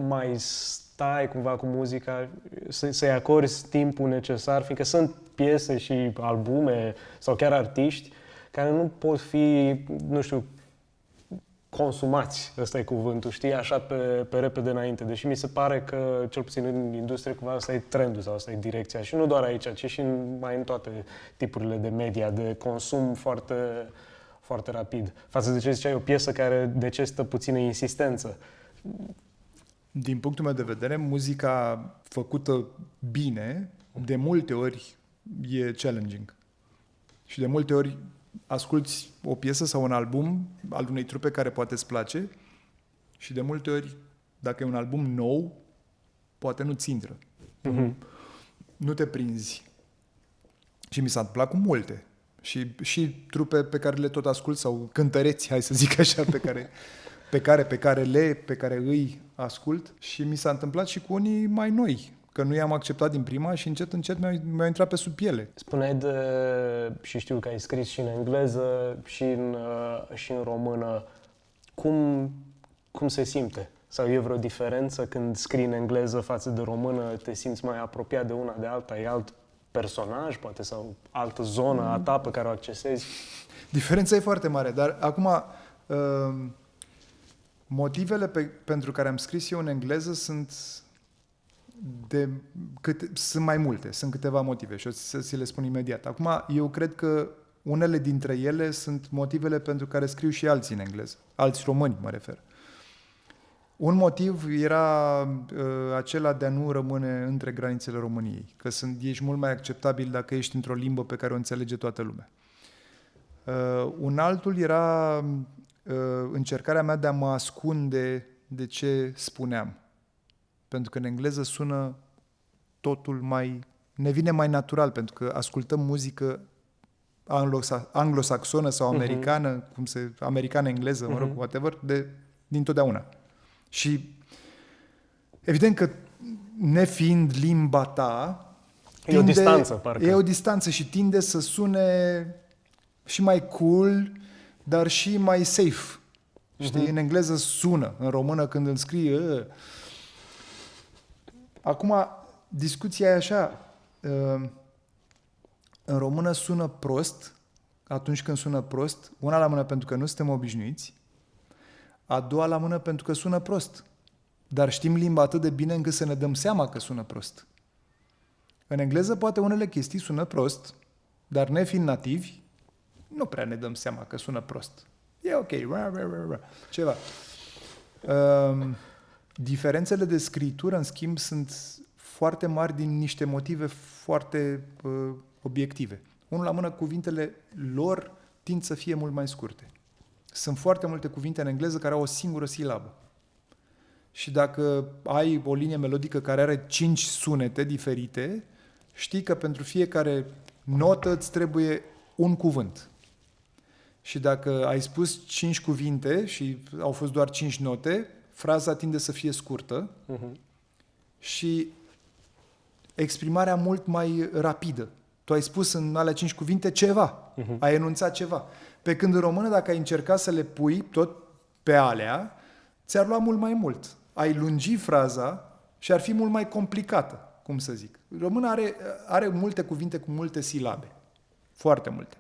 mai stai cumva cu muzica, să-i acorzi timpul necesar, fiindcă sunt piese și albume sau chiar artiști care nu pot fi, nu știu, consumați, ăsta e cuvântul, știi, așa pe repede înainte. Deși mi se pare că, cel puțin în industrie, cumva asta e trendul sau asta e direcția. Și nu doar aici, ci și mai în toate tipurile de media, de consum foarte, foarte rapid. Față de ce ziceai, o piesă care necesită puțină insistență. Din punctul meu de vedere, muzica făcută bine, de multe ori e challenging. Și de multe ori asculți o piesă sau un album al unei trupe care poate îți place și de multe ori, dacă e un album nou, poate nu-ți intră. Nu te prinzi. Și mi s-a întâmplat cu multe. Și trupe pe care le tot ascult sau cântăreți, hai să zic așa, pe care îi ascult. Și mi s-a întâmplat și cu unii mai noi, că nu i-am acceptat din prima și încet mi-au intrat pe sub piele. Spuneai și știu că ai scris și în engleză și în română. Cum se simte? Sau e vreo diferență când scrii în engleză față de română? Te simți mai apropiat de una de alta? E alt personaj, poate, sau altă zonă a ta pe care o accesezi? Diferența e foarte mare, dar acum motivele pentru care am scris eu în engleză sunt mai multe, sunt câteva motive și o să ți le spun imediat. Acum, eu cred că unele dintre ele sunt motivele pentru care scriu și alții în engleză, alți români mă refer. Un motiv era acela de a nu rămâne între granițele României, că ești mult mai acceptabil dacă ești într-o limbă pe care o înțelege toată lumea. Un altul era încercarea mea de a mă ascunde de ce spuneam. Pentru că în engleză sună totul ne vine mai natural, pentru că ascultăm muzică anglosaxonă sau americană, americană-engleză, mă rog, whatever, din totdeauna. Și evident că nefiind limba ta, e o distanță, parcă. E o distanță și tinde să sune și mai cool, dar și mai safe. Știi? În engleză sună, în română când îl scrii... Acum, discuția e așa, în română sună prost, atunci când sună prost, una la mână pentru că nu suntem obișnuiți, a doua la mână pentru că sună prost. Dar știm limba atât de bine încât să ne dăm seama că sună prost. În engleză poate unele chestii sună prost, dar nefiind nativi, nu prea ne dăm seama că sună prost. E ok, ceva. Diferențele de scritură, în schimb, sunt foarte mari din niște motive foarte obiective. Unul la mână, cuvintele lor tind să fie mult mai scurte. Sunt foarte multe cuvinte în engleză care au o singură silabă. Și dacă ai o linie melodică care are 5 sunete diferite, știi că pentru fiecare notă îți trebuie un cuvânt. Și dacă ai spus 5 cuvinte și au fost doar 5 note, fraza tinde să fie scurtă și exprimarea mult mai rapidă. Tu ai spus în alea 5 cuvinte ceva, ai enunțat ceva. Pe când în română, dacă ai încercat să le pui tot pe alea, ți-ar lua mult mai mult. Ai lungi fraza și ar fi mult mai complicată, cum să zic. Româna are multe cuvinte cu multe silabe. Foarte multe.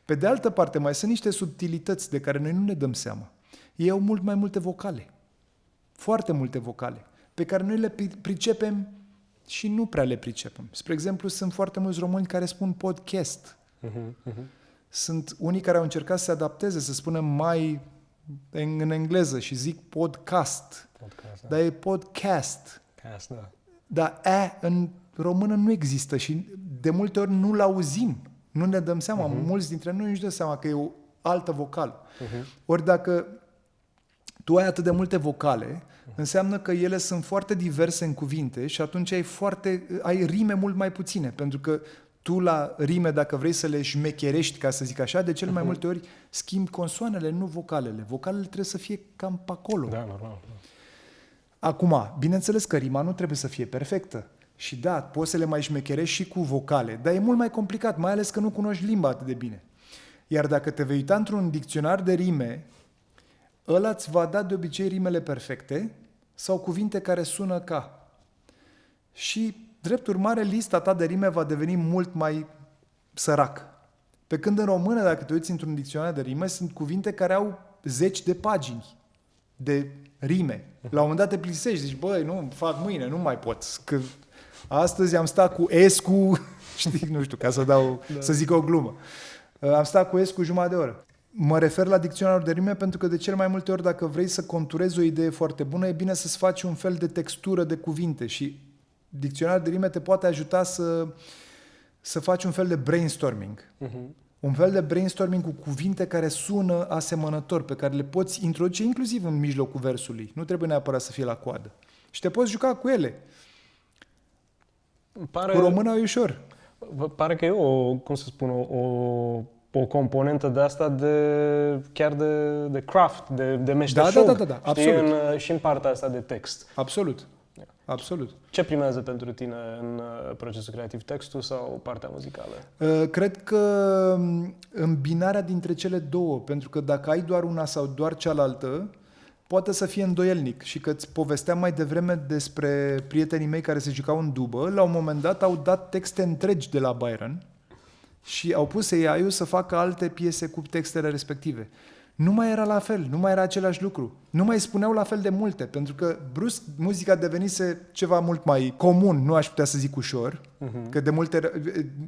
Pe de altă parte, mai sunt niște subtilități de care noi nu ne dăm seama. Ei au mult mai multe vocale. Foarte multe vocale. Pe care noi le pricepem și nu prea le pricepem. Spre exemplu, sunt foarte mulți români care spun podcast. Sunt unii care au încercat să se adapteze, să spună mai în engleză și zic podcast. Dar e podcast. Da. Dar în română nu există și de multe ori nu-l auzim. Nu ne dăm seama. Mulți dintre noi nu-și dă seama că e o altă vocală. Ori dacă tu ai atât de multe vocale, înseamnă că ele sunt foarte diverse în cuvinte și atunci ai rime mult mai puține. Pentru că tu la rime, dacă vrei să le șmecherești, ca să zic așa, de cele mai multe ori schimbi consoanele, nu vocalele. Vocalele trebuie să fie cam pe acolo. Da, normal. Acum, bineînțeles că rima nu trebuie să fie perfectă. Și da, poți să le mai șmecherești și cu vocale, dar e mult mai complicat, mai ales că nu cunoști limba atât de bine. Iar dacă te vei uita într-un dicționar de rime, ăla îți va da de obicei rimele perfecte sau cuvinte care sună ca. Și, drept urmare, lista ta de rime va deveni mult mai sărac. Pe când în română, dacă te uiți într-un dicționar de rime, sunt cuvinte care au 10 de pagini de rime. La un moment dat te plictisești, zici, băi, nu, fac mâine, nu mai pot. Că astăzi am stat cu Escu, știi, nu știu, ca să zic o glumă. Am stat cu Escu jumătate de oră. Mă refer la dicționarul de rime pentru că de cel mai multe ori, dacă vrei să conturezi o idee foarte bună, e bine să-ți faci un fel de textură de cuvinte și dicționarul de rime te poate ajuta să faci un fel de brainstorming. Un fel de brainstorming cu cuvinte care sună asemănător, pe care le poți introduce inclusiv în mijlocul versului. Nu trebuie neapărat să fie la coadă. Și te poți juca cu ele. Cu româna e ușor. Pare că e o componentă de asta chiar de craft, de meșteșug. Da, absolut. Și în partea asta de text. Absolut. Absolut. Ce primează pentru tine în procesul creativ, textul sau partea muzicală? Cred că îmbinarea dintre cele două, pentru că dacă ai doar una sau doar cealaltă, poate să fie îndoielnic. Și că îți povesteam mai devreme despre prietenii mei care se jucau în dubă, la un moment dat au dat texte întregi de la Byron și au pus AI-ul să facă alte piese cu textele respective. Nu mai era la fel, nu mai era același lucru. Nu mai spuneau la fel de multe, pentru că brusc muzica devenise ceva mult mai comun, nu aș putea să zic ușor, că de multe,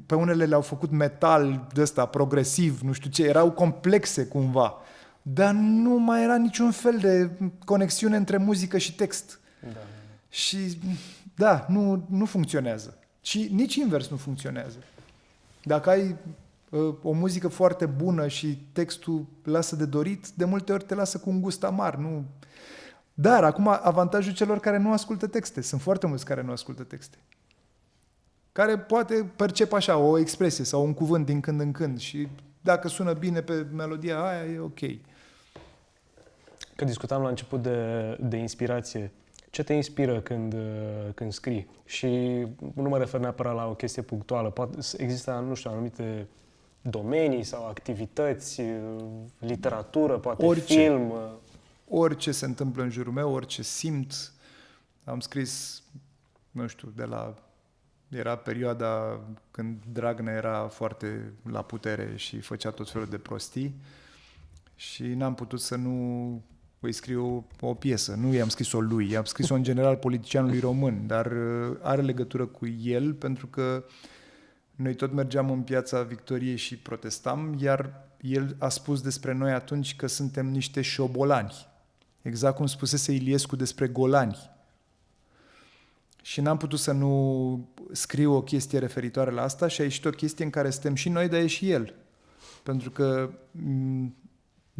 pe unele le-au făcut metal de ăsta, progresiv, nu știu ce, erau complexe cumva, dar nu mai era niciun fel de conexiune între muzică și text. Da. Și da, nu funcționează. Și nici invers nu funcționează. Dacă ai o muzică foarte bună și textul lasă de dorit, de multe ori te lasă cu un gust amar. Nu. Dar acum avantajul celor care nu ascultă texte. Sunt foarte mulți care nu ascultă texte. Care poate percep așa o expresie sau un cuvânt din când în când și dacă sună bine pe melodia aia, e ok. Că discutam la început de inspirație. Ce te inspiră când scrii? Și nu mă refer neapărat la o chestie punctuală. Poate există, nu știu, anumite domenii sau activități, literatură, poate film. Orice se întâmplă în jurul meu, orice simt. Am scris, nu știu, era perioada când Dragnea era foarte la putere și făcea tot felul de prostii și n-am putut să nu îi scriu o piesă. Nu i-am scris-o lui, i-am scris-o în general politicianului român, dar are legătură cu el pentru că noi tot mergeam în Piața Victoriei și protestam, iar el a spus despre noi atunci că suntem niște șobolani. Exact cum spusese Iliescu despre golani. Și n-am putut să nu scriu o chestie referitoare la asta și a ieșit o chestie în care suntem și noi, dar e și el. Pentru că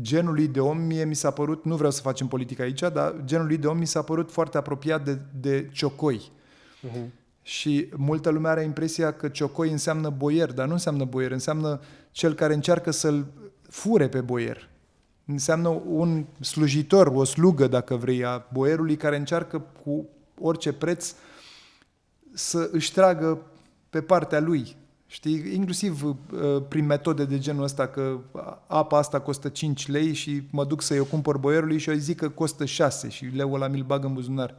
genul lui de om mie mi s-a părut, nu vreau să facem politică aici, dar genul lui de om mi s-a părut foarte apropiat de ciocoi. Și multă lume are impresia că ciocoi înseamnă boier, dar nu înseamnă boier, înseamnă cel care încearcă să-l fure pe boier. Înseamnă un slujitor, o slugă, dacă vrei, a boierului care încearcă cu orice preț să își tragă pe partea lui. Știi? Inclusiv prin metode de genul ăsta, că apa asta costă 5 lei și mă duc să-i o cumpăr boierului și eu îi zic că costă 6 și leul ăla mi-l bag în buzunar.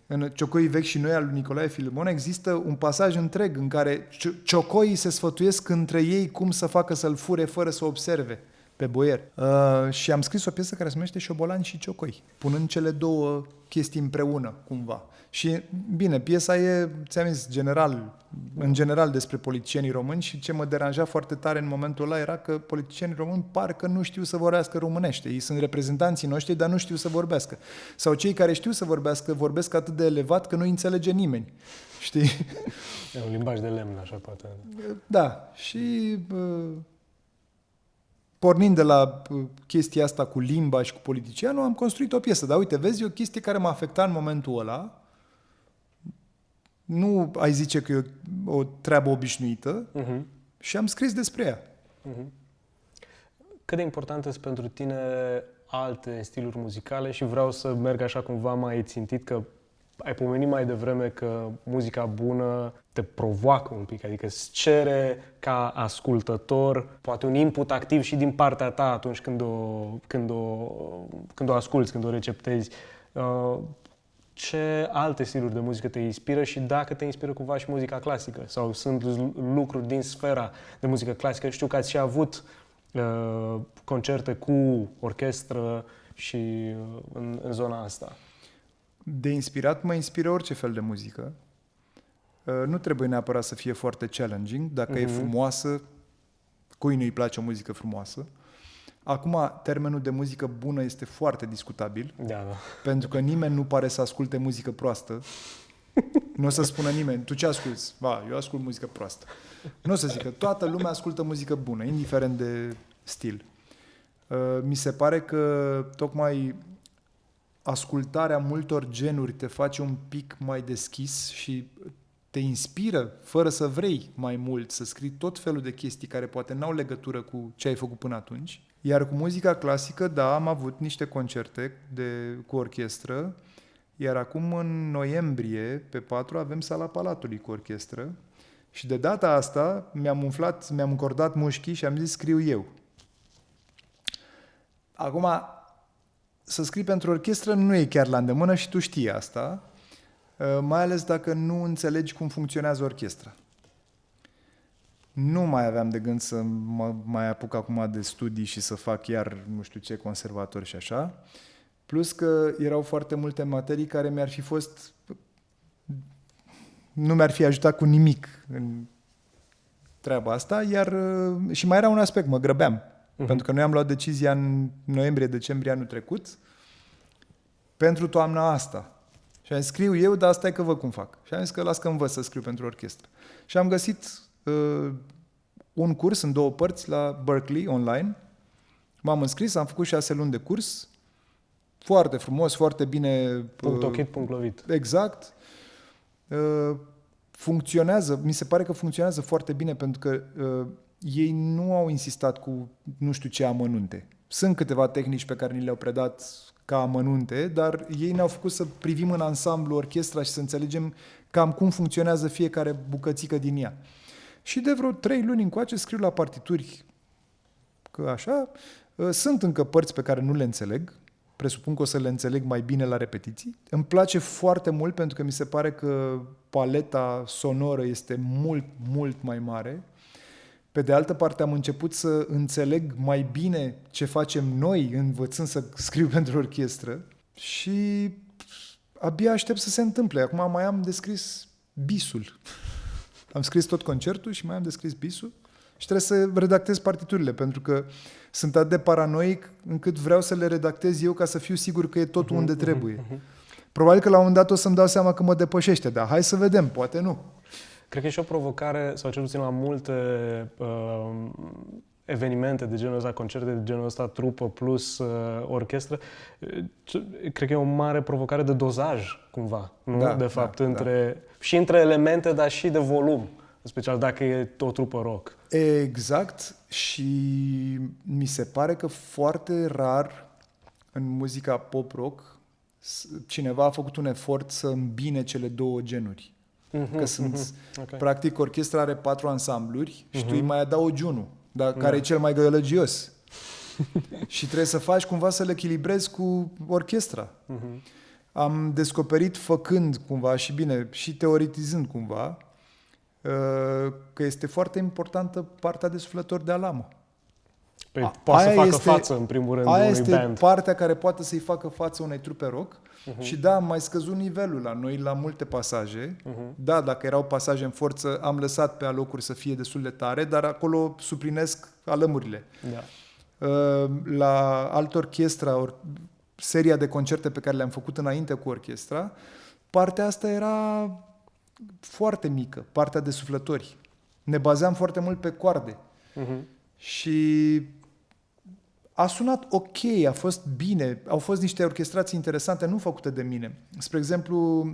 În Ciocoii vechi și noi al lui Nicolae Filimon există un pasaj întreg în care ciocoii se sfătuiesc între ei cum să facă să-l fure fără să observe pe boier. Și am scris o piesă care se numește Șobolani și ciocoi, punând cele două chestii împreună, cumva. Și, bine, piesa e, ți-am zis, în general despre politicienii români și ce mă deranja foarte tare în momentul ăla era că politicienii români parcă nu știu să vorbească românește. Ei sunt reprezentanții noștri, dar nu știu să vorbească. Sau cei care știu să vorbească, vorbesc atât de elevat că nu înțelege nimeni. Știi? E un limbaj de lemn, așa poate. Da. Și pornind de la chestia asta cu limba și cu politicianul, am construit o piesă. Dar uite, vezi, e o chestie care m-a afectat în momentul ăla. Nu ai zice că e o treabă obișnuită și am scris despre ea. Cât de importante sunt pentru tine alte stiluri muzicale și vreau să merg așa cumva mai țintit, că ai pomenit mai devreme că muzica bună te provoacă un pic, adică îți cere ca ascultător poate un input activ și din partea ta atunci când o asculți, când o receptezi. Ce alte stiluri de muzică te inspiră și dacă te inspiră cumva și muzica clasică sau sunt lucruri din sfera de muzică clasică? Știu că ați și avut concerte cu orchestră și în zona asta. De inspirat mă inspiră orice fel de muzică. Nu trebuie neapărat să fie foarte challenging. Dacă e frumoasă, cui nu-i place o muzică frumoasă? Acum, termenul de muzică bună este foarte discutabil, da. Pentru că nimeni nu pare să asculte muzică proastă. Nu o să spună nimeni, tu ce asculți? Eu ascult muzică proastă. Nu o să zică, toată lumea ascultă muzică bună, indiferent de stil. Mi se pare că tocmai ascultarea multor genuri te face un pic mai deschis și te inspiră, fără să vrei mai mult, să scrii tot felul de chestii care poate n-au legătură cu ce ai făcut până atunci. Iar cu muzica clasică, da, am avut niște concerte cu orchestră, iar acum în noiembrie, pe 4, avem Sala Palatului cu orchestră și de data asta mi-am încordat mușchii și am zis scriu eu. Acum, să scrii pentru orchestră nu e chiar la îndemână și tu știi asta, mai ales dacă nu înțelegi cum funcționează orchestra. Nu mai aveam de gând să mă mai apuc acum de studii și să fac iar nu știu ce conservator și așa. Plus că erau foarte multe materii care nu mi-ar fi ajutat cu nimic în treaba asta, și mai era un aspect, mă grăbeam. Pentru că noi am luat decizia în noiembrie-decembrie anul trecut pentru toamna asta. Și am zis, scriu eu, dar stai că văd cum fac. Și am zis că las că învăț să scriu pentru orchestră. Și am găsit un curs în 2 părți la Berkeley, online. M-am înscris, am făcut 6 luni de curs. Foarte frumos, foarte bine. .ochit.lovit. Exact. Funcționează, mi se pare că funcționează foarte bine pentru că ei nu au insistat cu nu știu ce amănunte. Sunt câteva tehnici pe care ni le-au predat ca amănunte, dar ei ne-au făcut să privim în ansamblu orchestra și să înțelegem cam cum funcționează fiecare bucățică din ea. Și de vreo 3 luni încoace scriu la partituri că așa. Sunt încă părți pe care nu le înțeleg. Presupun că o să le înțeleg mai bine la repetiții. Îmi place foarte mult pentru că mi se pare că paleta sonoră este mult, mult mai mare. Pe de altă parte, am început să înțeleg mai bine ce facem noi învățând să scriu pentru orchestră și abia aștept să se întâmple. Acum mai am de scris bisul. Am scris tot concertul și mai am de scris bisul și trebuie să redactez partiturile, pentru că sunt atât de paranoic încât vreau să le redactez eu ca să fiu sigur că e tot unde trebuie. Probabil că la un moment dat o să-mi dau seama că mă depășește, dar hai să vedem, poate nu. Cred că e și o provocare, sau cel puțin la multe evenimente de genul ăsta, concerte de genul ăsta, trupă plus orchestră, cred că e o mare provocare de dozaj, cumva, nu? Da, de fapt, da. și între elemente, dar și de volum. în special dacă e o trupă rock. Exact, și mi se pare că foarte rar în muzica pop-rock cineva a făcut un efort să îmbine cele două genuri. Că sunt, Okay. practic, orchestra are 4 ansambluri și tu îi mai adaugi unul, dar care e cel mai gălăgios. Și trebuie să faci cumva să le echilibrezi cu orchestra. Am descoperit făcând cumva și bine, și teoretizând cumva, că este foarte importantă partea de suflători de alamă. Păi, poate să Aia facă este- față, în primul rând, Aia unui este band. partea care poate să-i facă față unei trupe rock. Și da, am mai scăzut nivelul la noi la multe pasaje. Da, dacă erau pasaje în forță, am lăsat pe alocuri să fie destul de tare, dar acolo suplinesc alămurile. Da. La altă orchestră, seria de concerte pe care le-am făcut înainte cu orchestra, partea asta era foarte mică, partea de suflători. Ne bazeam foarte mult pe coarde. Și a sunat ok, a fost bine, au fost niște orchestrații interesante, nu făcute de mine. Spre exemplu,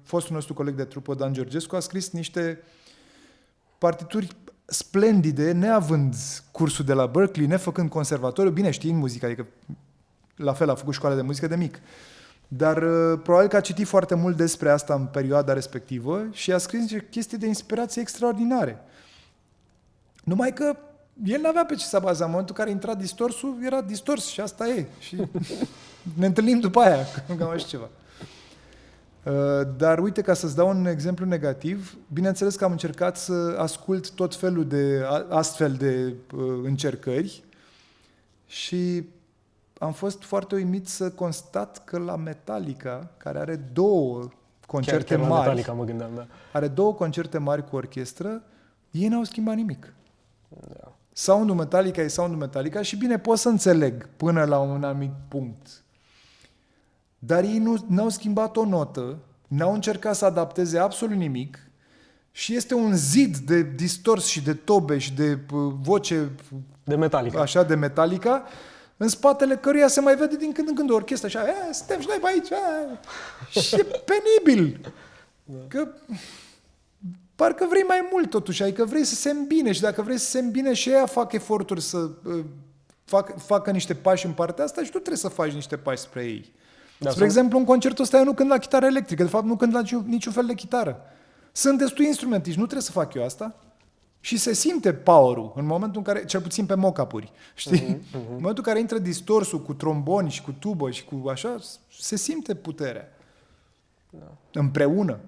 fostul nostru coleg de trupă, Dan Georgescu, a scris niște partituri splendide, neavând cursul de la Berkeley, nefăcând conservatoriu, bine știind muzica, adică la fel a făcut școală de muzică de mic. Dar probabil că a citit foarte mult despre asta în perioada respectivă și a scris niște chestii de inspirație extraordinare. Numai că el n-avea pe ce să baza. În momentul în care intra distorsul, era distors și asta e. Și ne întâlnim după aia, că mai știu ceva. Dar uite, ca să-ți dau un exemplu negativ, bineînțeles că am încercat să ascult tot felul de astfel de încercări și am fost foarte uimit să constat că la Metallica, care are 2 concerte Chiar la mari, Metallica mă gândeam, da. are 2 concerte mari cu orchestră, ei n-au schimbat nimic. Da. Sound-ul Metallica e sound-ul Metallica și bine, pot să înțeleg până la un anumit punct. Dar ei n-au schimbat o notă, n-au încercat să adapteze absolut nimic și este un zid de distors și de tobe și de voce De Metallica. așa de Metallica, în spatele căruia se mai vede din când în când o orchestră așa, suntem și noi pe aici, și e penibil. Da. Că parcă vrei mai mult totuși, adică vrei să se îmbine și dacă vrei să se îmbine și ea fac eforturi să facă niște pași în partea asta și tu trebuie să faci niște pași spre ei. Da, Spre exemplu, în concertul ăsta eu nu cânt la chitară electrică, de fapt nu cânt la niciun fel de chitară. Sunt destui instrumentiști, nu trebuie să fac eu asta. Și se simte power-ul în momentul în care, cel puțin pe mock-up-uri, știi? În momentul în care intră distorsul cu tromboni și cu tubă și cu așa, se simte puterea. Da. Împreună.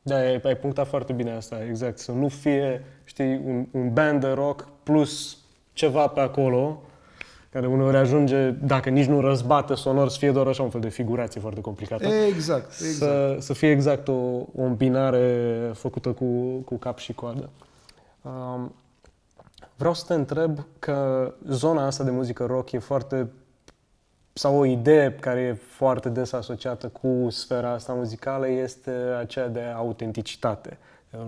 Da, ai punctat foarte bine asta, exact. Să nu fie, știi, un band de rock plus ceva pe acolo, care uneori ajunge, dacă nici nu răzbate sonor, să fie doar așa un fel de figurație foarte complicată. Exact. Să fie exact o îmbinare făcută cu cap și coadă. Vreau să te întreb că zona asta de muzică rock e foarte, sau o idee care e foarte des asociată cu sfera asta muzicală este aceea de autenticitate.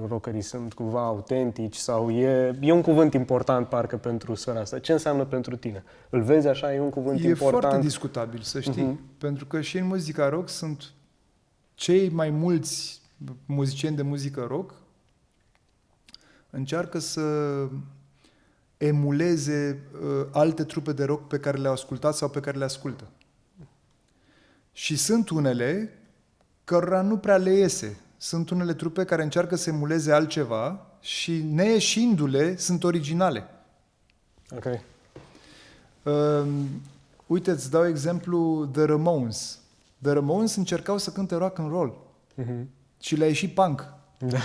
Rockerii sunt cumva autentici sau e un cuvânt important parcă pentru sfera asta. Ce înseamnă pentru tine? Îl vezi așa? E un cuvânt important? E foarte discutabil, să știi. Pentru că și în muzica rock sunt cei mai mulți muzicieni de muzică rock încearcă să emuleze alte trupe de rock pe care le-au ascultat sau pe care le ascultă. Și sunt unele cărora nu prea le iese. Sunt unele trupe care încearcă să emuleze altceva și neieșindu-le sunt originale. Ok. Uite, îți dau exemplu The Ramones. The Ramones încercau să cânte rock and roll și le-a ieșit punk. Da.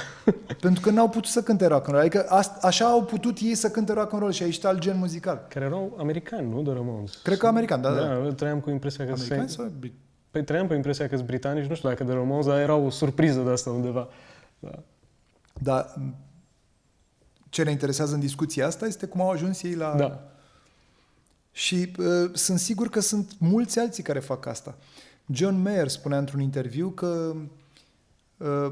Pentru că n-au putut să cânte rock and roll. Adică așa au putut ei să cânte rock and roll și a ieșit alt gen muzical. Care erau americani, nu? The Ramones. Cred că american, da. Da, trăiam cu impresia că Americani sau Păi trăiam pe impresia că sunt britanici, nu știu dacă de Ramones, dar era o surpriză de asta undeva. Da. Dar ce ne interesează în discuția asta este cum au ajuns ei la... Da. Și sunt sigur că sunt mulți alții care fac asta. John Mayer spunea într-un interviu că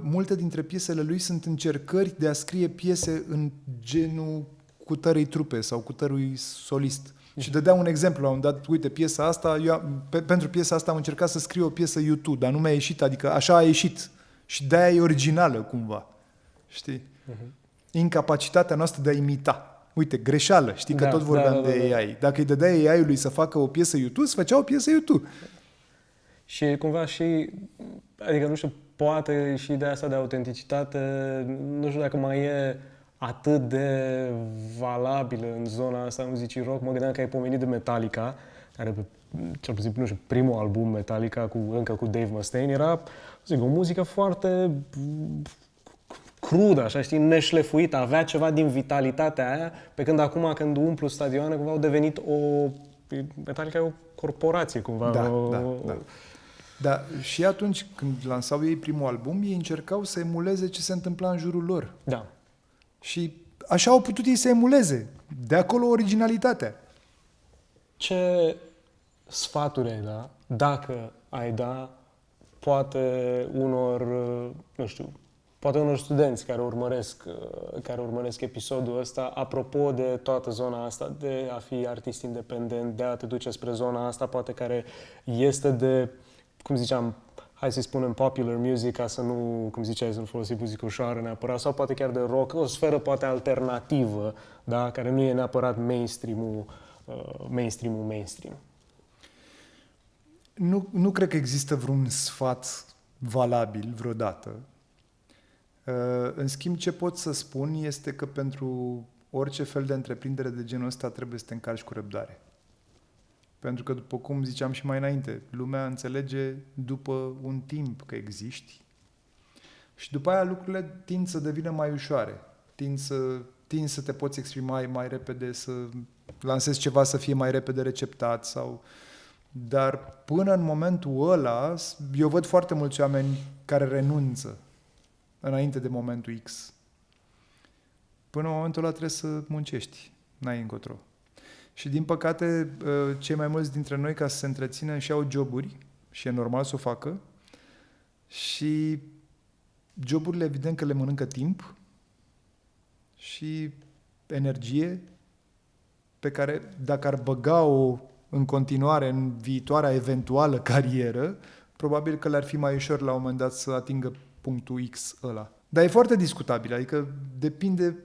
multe dintre piesele lui sunt încercări de a scrie piese în genul cutărei trupe sau cutărui solist. Și dădea un exemplu la un dat, uite, piesa asta, pentru piesa asta am încercat să scriu o piesă YouTube, dar nu mi-a ieșit, adică așa a ieșit. Și de-aia e originală, cumva. Știi? Incapacitatea noastră de a imita. Uite, greșeală. Știi că Da, tot vorbeam da. de AI. Dacă îi dădeai AI-ului să facă o piesă YouTube, să făcea o piesă YouTube. Și cumva și, adică nu știu, poate și ideea asta de autenticitate, nu știu dacă mai e atât de valabilă în zona asta a muzicii rock. Mă gândeam că ai pomenit de Metallica, care pe, cel puțin, nu știu, primul album Metallica încă cu Dave Mustaine era, zic, o muzică foarte crudă, așa, știi, neșlefuită, avea ceva din vitalitatea aia, pe când acum când umplu stadioane, cumva au devenit Metallica e o corporație, cumva. Da. Dar și atunci când lansau ei primul album, ei încercau să emuleze ce se întâmpla în jurul lor. Da. Și așa au putut ei să emuleze. De acolo originalitatea. Ce sfaturi ai da, dacă ai da, poate unor, nu știu, poate unor studenți care urmăresc episodul ăsta, apropo de toată zona asta de a fi artist independent, de a te duce spre zona asta, poate care este de, cum ziceam, hai să-i spunem popular music, ca să nu, cum ziceai, să nu folosi muzică ușoară neapărat, sau poate chiar de rock, o sferă poate alternativă, da, care nu e neapărat mainstream. Nu cred că există vreun sfat valabil vreodată. În schimb, ce pot să spun este că pentru orice fel de întreprindere de genul ăsta trebuie să te încarci cu răbdare. Pentru că, după cum ziceam și mai înainte, lumea înțelege după un timp că existi și după aia lucrurile tind să devină mai ușoare. Tind să te poți exprima mai repede, să lansezi ceva să fie mai repede receptat sau... Dar până în momentul ăla, eu văd foarte mulți oameni care renunță înainte de momentul X. Până în momentul ăla trebuie să muncești. N-ai încotro. Și din păcate, cei mai mulți dintre noi, ca să se întrețină, și au joburi și e normal să o facă. Și joburile, evident că le mănâncă timp și energie pe care, dacă ar băga-o în continuare în viitoarea eventuală carieră, probabil că le-ar fi mai ușor la un moment dat să atingă punctul X ăla. Dar e foarte discutabil, adică depinde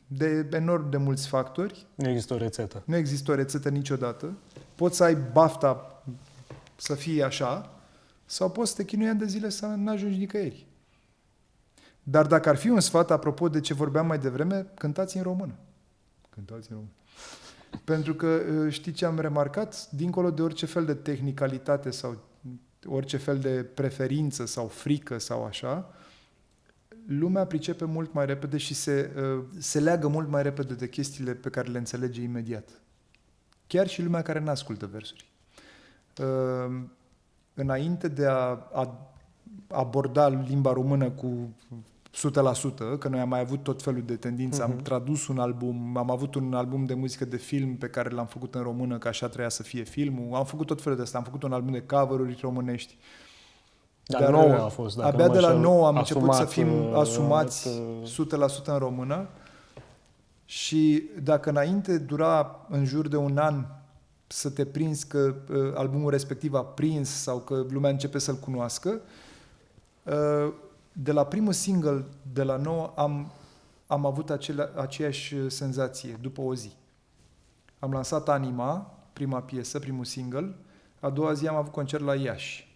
de enorm de mulți factori. Nu există o rețetă. Nu există o rețetă niciodată. Poți să ai bafta să fie așa sau poți să te chinui ani de zile să nu ajungi nicăieri. Dar dacă ar fi un sfat, apropo de ce vorbeam mai devreme, cântați în română. Cântați în română. Pentru că știi ce am remarcat? Dincolo de orice fel de tehnicalitate sau orice fel de preferință sau frică sau așa, lumea pricepe mult mai repede și se leagă mult mai repede de chestiile pe care le înțelege imediat. Chiar și lumea care n-ascultă versuri. Înainte de a aborda limba română cu 100%, că noi am mai avut tot felul de tendințe, am tradus un album, am avut un album de muzică de film pe care l-am făcut în română, că așa trebuia să fie filmul, am făcut tot felul de asta, am făcut un album de cover-uri românești. Dar 9 a fost. Abia de la 9 am început să fim asumați 100% în română și dacă înainte dura în jur de un an să te prinzi că albumul respectiv a prins sau că lumea începe să-l cunoască, de la primul single de la 9 am avut aceeași senzație după o zi. Am lansat Anima, prima piesă, primul single, a doua zi am avut concert la Iași.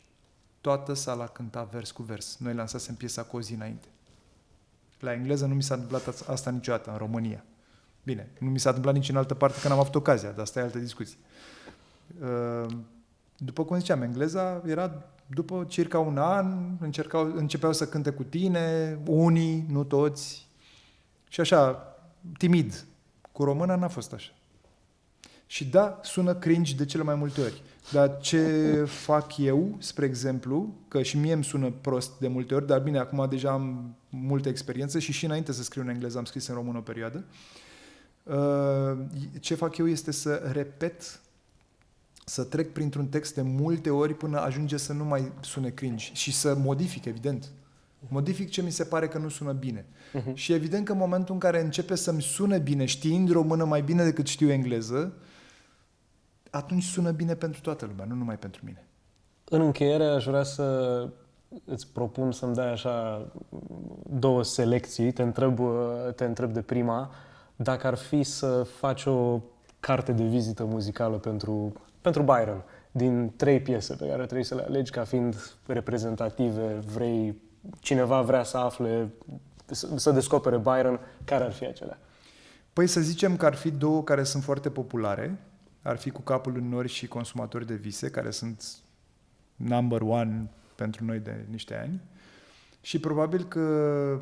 Toată sala cânta vers cu vers. Noi lansasem piesa cu o zi înainte. La engleză nu mi s-a întâmplat asta niciodată în România. Bine, nu mi s-a întâmplat nici în altă parte că n-am avut ocazia, dar asta e altă discuție. După cum ziceam, engleza era după circa un an, începeau să cânte cu tine, unii, nu toți, și așa, timid. Cu româna n-a fost așa. Și da, sună cringe de cele mai multe ori. Dar ce fac eu, spre exemplu, că și mie îmi sună prost de multe ori, dar bine, acum deja am multă experiență și înainte să scriu în engleză am scris în română o perioadă, ce fac eu este să repet, să trec printr-un text de multe ori până ajunge să nu mai sune cringe și să modific, evident. Modific ce mi se pare că nu sună bine. Și evident că în momentul în care începe să-mi sune bine, știind română mai bine decât știu engleză, atunci sună bine pentru toată lumea, nu numai pentru mine. În încheiere aș vrea să îți propun să-mi dai așa 2 selecții, te întreb de prima, dacă ar fi să faci o carte de vizită muzicală pentru Byron, din 3 piese pe care trebuie să le alegi ca fiind reprezentative, cineva vrea să afle, să descopere Byron, care ar fi acelea? Păi să zicem că ar fi 2 care sunt foarte populare, ar fi Cu capul în nori și Consumatori de vise, care sunt number one pentru noi de niște ani. Și probabil că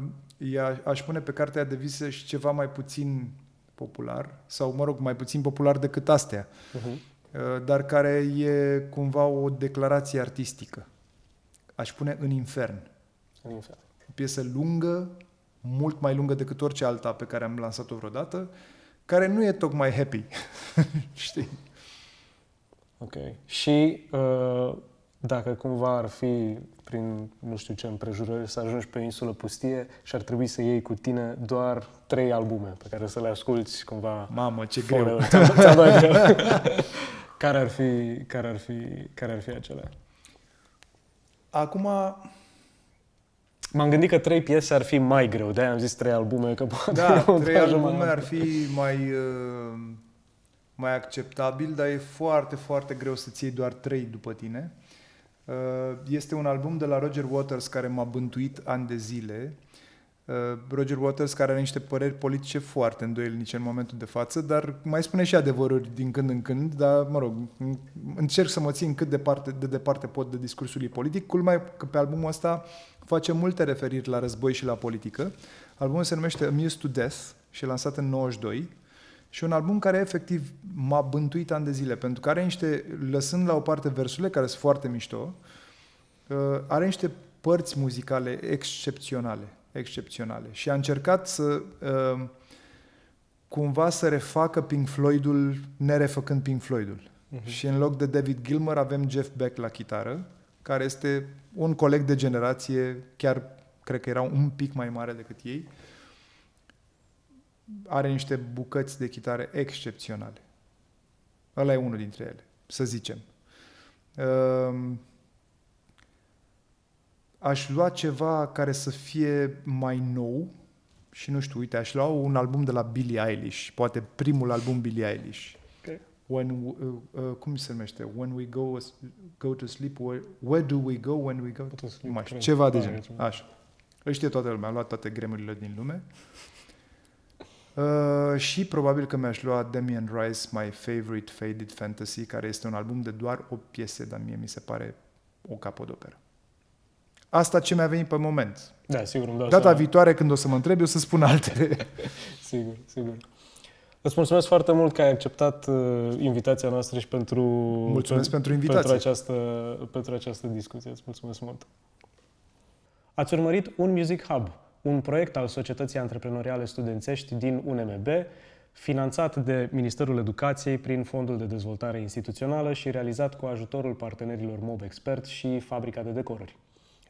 aș pune pe cartea de vise și ceva mai puțin popular, sau mă rog, mai puțin popular decât astea, dar care e cumva o declarație artistică. Aș pune În infern. În infern. O piesă lungă, mult mai lungă decât orice alta pe care am lansat-o vreodată, care nu e tocmai happy. Știi? Ok. Și dacă cumva ar fi prin nu știu ce împrejurări să ajungi pe insulă pustie și ar trebui să iei cu tine doar 3 albume pe care să le asculți cumva. Mamă, ce greu! Ți-am dat greu. Care ar fi acelea? Acum, m-am gândit că 3 piese ar fi mai greu, de-aia am zis 3 albume, că da, 3 albume ar fi mai acceptabil, dar e foarte, foarte greu să-ți iei doar 3 după tine. Este un album de la Roger Waters care m-a bântuit ani de zile. Roger Waters care are niște păreri politice foarte îndoielnice în momentul de față, dar mai spune și adevăruri din când în când, dar mă rog, încerc să mă țin cât de departe pot de discursului politic. Culmea că pe albumul ăsta face multe referiri la război și la politică. Albumul se numește Amused to Death și e lansat în 92 și un album care efectiv m-a bântuit ani de zile, pentru că are niște, lăsând la o parte versurile care sunt foarte mișto, are niște părți muzicale excepționale. Și a încercat să cumva să refacă Pink Floyd-ul nerefăcând Pink Floyd-ul. Și în loc de David Gilmour avem Jeff Beck la chitară, care este un coleg de generație, chiar cred că era un pic mai mare decât ei. Are niște bucăți de chitară excepționale. Ăla e unul dintre ele, să zicem. Aș lua ceva care să fie mai nou și nu știu, uite, aș lua un album de la Billie Eilish, poate primul album Billie Eilish. Okay. Cum se numește? When we go to sleep, where do we go when we go to sleep? Ceva de genul. Așa. Îl știe toată lumea, am luat toate gremurile din lume. Și probabil că mi-aș lua Damien Rice, My Favorite Faded Fantasy, care este un album de doar 8 piese, dar mie mi se pare o capodoperă. Asta ce mi-a venit pe moment. Da, sigur, îmi dau Data seama. viitoare, când o să mă întrebi, o să spun altele. Sigur. Îți mulțumesc foarte mult că ai acceptat invitația noastră și pentru... Mulțumesc pentru invitație. Pentru această discuție. Îți mulțumesc mult. Ați urmărit Un Music Hub, un proiect al Societății Antreprenoriale Studențești din UNMB, finanțat de Ministerul Educației prin Fondul de Dezvoltare Instituțională și realizat cu ajutorul partenerilor Mob Expert și Fabrica de Decoruri.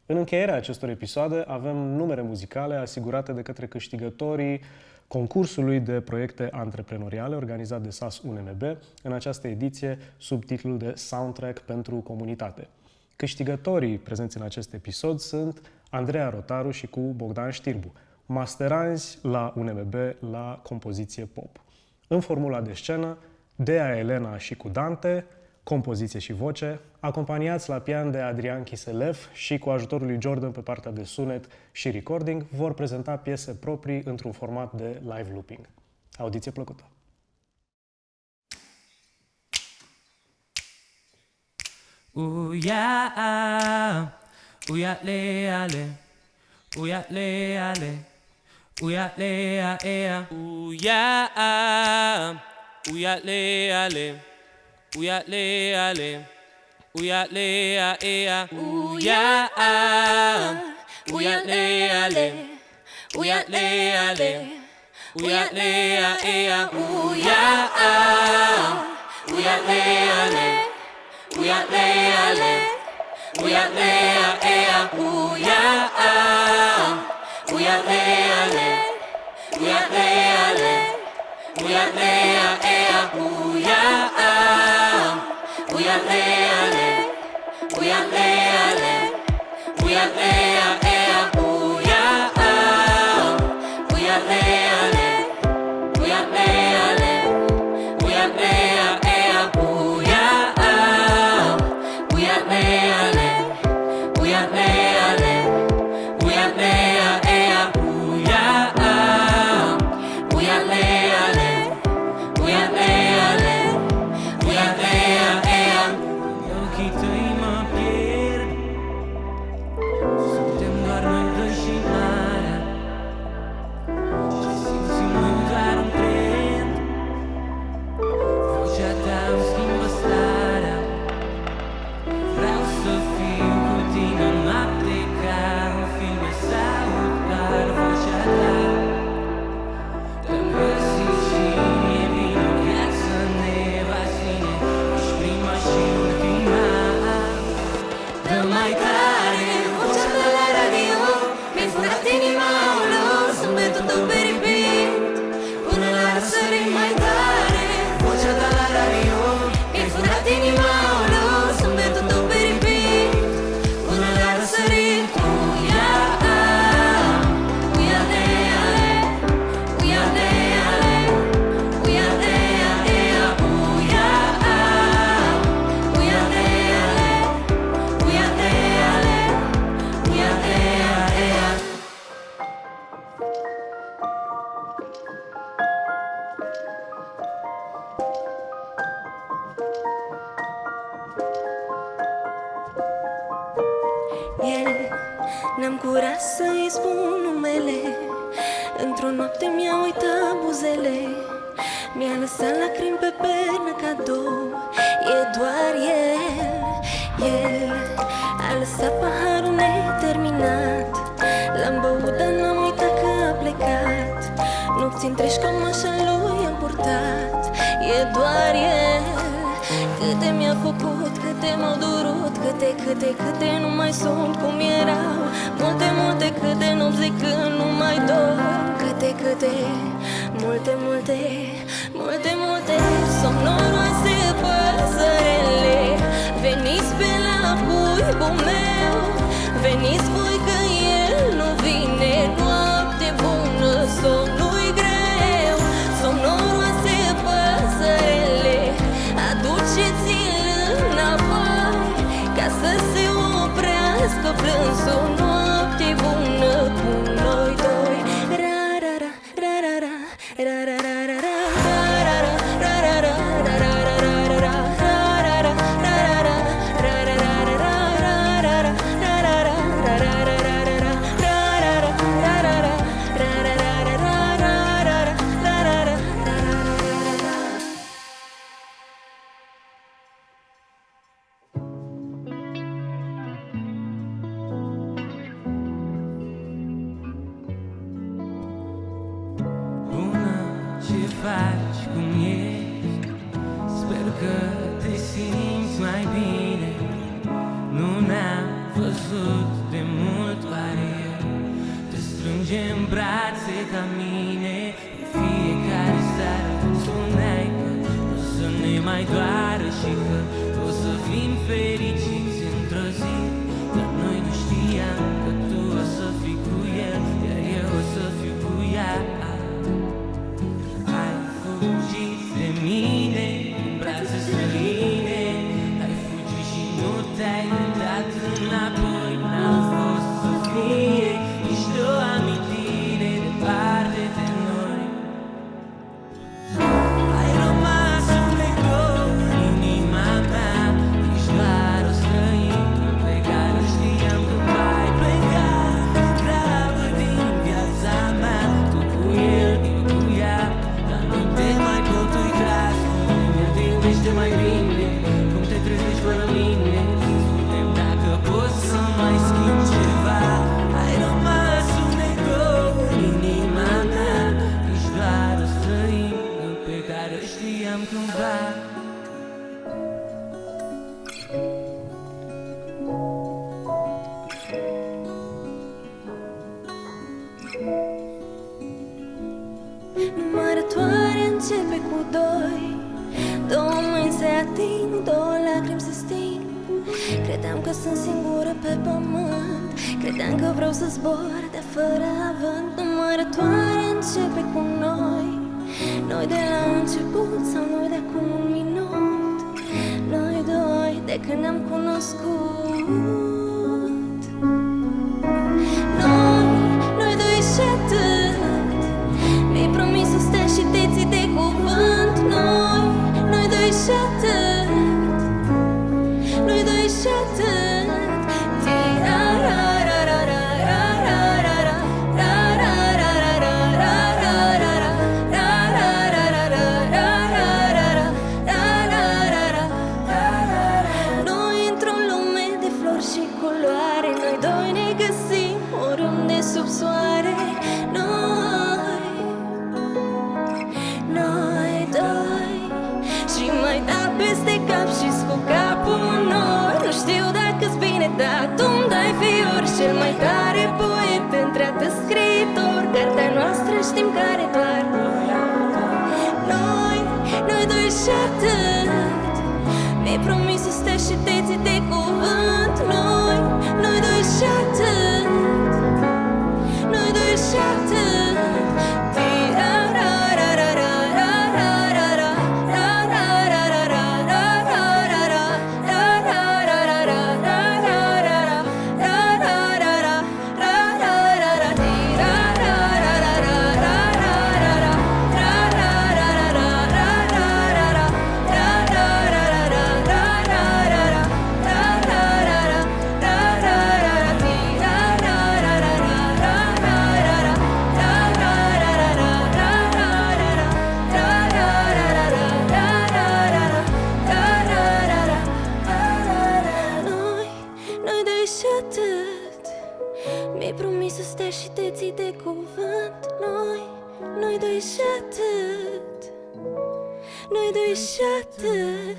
În încheierea acestor episoade avem numere muzicale asigurate de către câștigătorii concursului de proiecte antreprenoriale organizat de SAS UNMB în această ediție sub titlul de Soundtrack pentru Comunitate. Câștigătorii prezenți în acest episod sunt Andreea Rotaru și cu Bogdan Știrbu, masteranzi la UNMB la compoziție pop. În formula de scenă, Dea Elena și cu Dante, compoziție și voce, acompaniați la pian de Adrian Chiselev și cu ajutorul lui Jordan pe partea de sunet și recording, vor prezenta piese proprii într-un format de live looping. Audiție plăcută! Uya, uya le ale, uya le ale, uya le a ea, uya, uya le ale. Uya le ale, uya le a ea, uya le ale, uya le ale, uya le a ea, uya le ale, uya le ale, uya le a ea, uya le ale, uya le ale, uya le a ea, uya le ale, uya le ale, N-am curaj să-i spun numele. Într-o noapte mi-a uitat buzele, mi-a lăsat lacrimi pe pernă cadou. E doar el a lăsat paharul neterminat. L-am băut, dar n-am uitat că a plecat. Nopți întregi cam așa lui am purtat. E doar el. Câte mi-a făcut, câte m-au durut, câte nu mai sunt cum erau. Multe, câte nopți de când nu mai dorm. Câte, multe somnoroase păsărele. Veniți pe la cuibul meu, veniți voi că el nu vine. Noapte bună, somnul-i greu. Somnoroase păsărele, aduceți-l înapoi, ca să se oprească plânsul. Noapte bună cu noi doi. Ra-ra-ra, ra-ra-ra, ra-ra-ra-ra-ra, ra-ra-ra, ra-ra-ra-ra-ra-ra, ra-ra-ra, ra-ra-ra, ra-ra-ra-ra-ra-ra, ra-ra-ra, ra-ra-ra-ra-ra-ra, ra-ra-ra, ra-ra-ra, ra-ra-ra-ra-ra-ra, ra-ra-ra. Bună, ce faci, cum ești? Sper că te simți mai bine. Nu ne-am văzut de mult, oare eu te strânge în brațe ca mine. În fiecare seară spuneai că o să ne mai doară și că o să fim fericiți într-o zi. Dar noi nu știam că tu o să fii cu el, iar eu o să fiu cu ea. Ai fugit de mine în brațe străine, ai fugit și nu te-ai dat înapoi. N-am fost să fie nici o amintire departe de noi. Ai rămas un ecou în inima mea, ești doar o străină pe care știam că vai pleca. Dragă din viața mea, tu cu el, eu cu ea, dar nu te mai pot uita. Spune-mi, te iubește mai bine, cum te trezești fără mine. Spune-mi dacă poți să mai schimbi ceva. Ai rămas un ecou în inima mea, ești doar o străină pe care știam cândva. Numărătoare începe cu doi. Două mâini se ating, două lacrimi se sting. Credeam că sunt singură pe pământ. Credeam că vreau să zbor, dar fără avânt. Numărătoare începe cu noi. Noi de la început sau noi de acum un minut. Noi doi de când ne-am cunoscut. Noi doi și atât. Mi-ai promis să stai și te ții de cuvânt. Noi doi și atât. Noi doi și atât. Noi într-o lume de flori și culoare. Noi doi ne găsim oriunde sub soare. Noi doi. Și mai da peste cap și-s cu capul în nori. Nu știu dacă-s bine, dar tu-mi dai fior. Cel mai tare poet între atât scriitor. Cartea noastră știm care doar noi doi și atât. Mi-ai promis să stai și te ții de cuvânt. Noi doi și atât. Noi doi și atât. Noi doi și atât. Mi-ai promis să stai și te ții de cuvânt. Noi doi și atât. Noi doi și atât.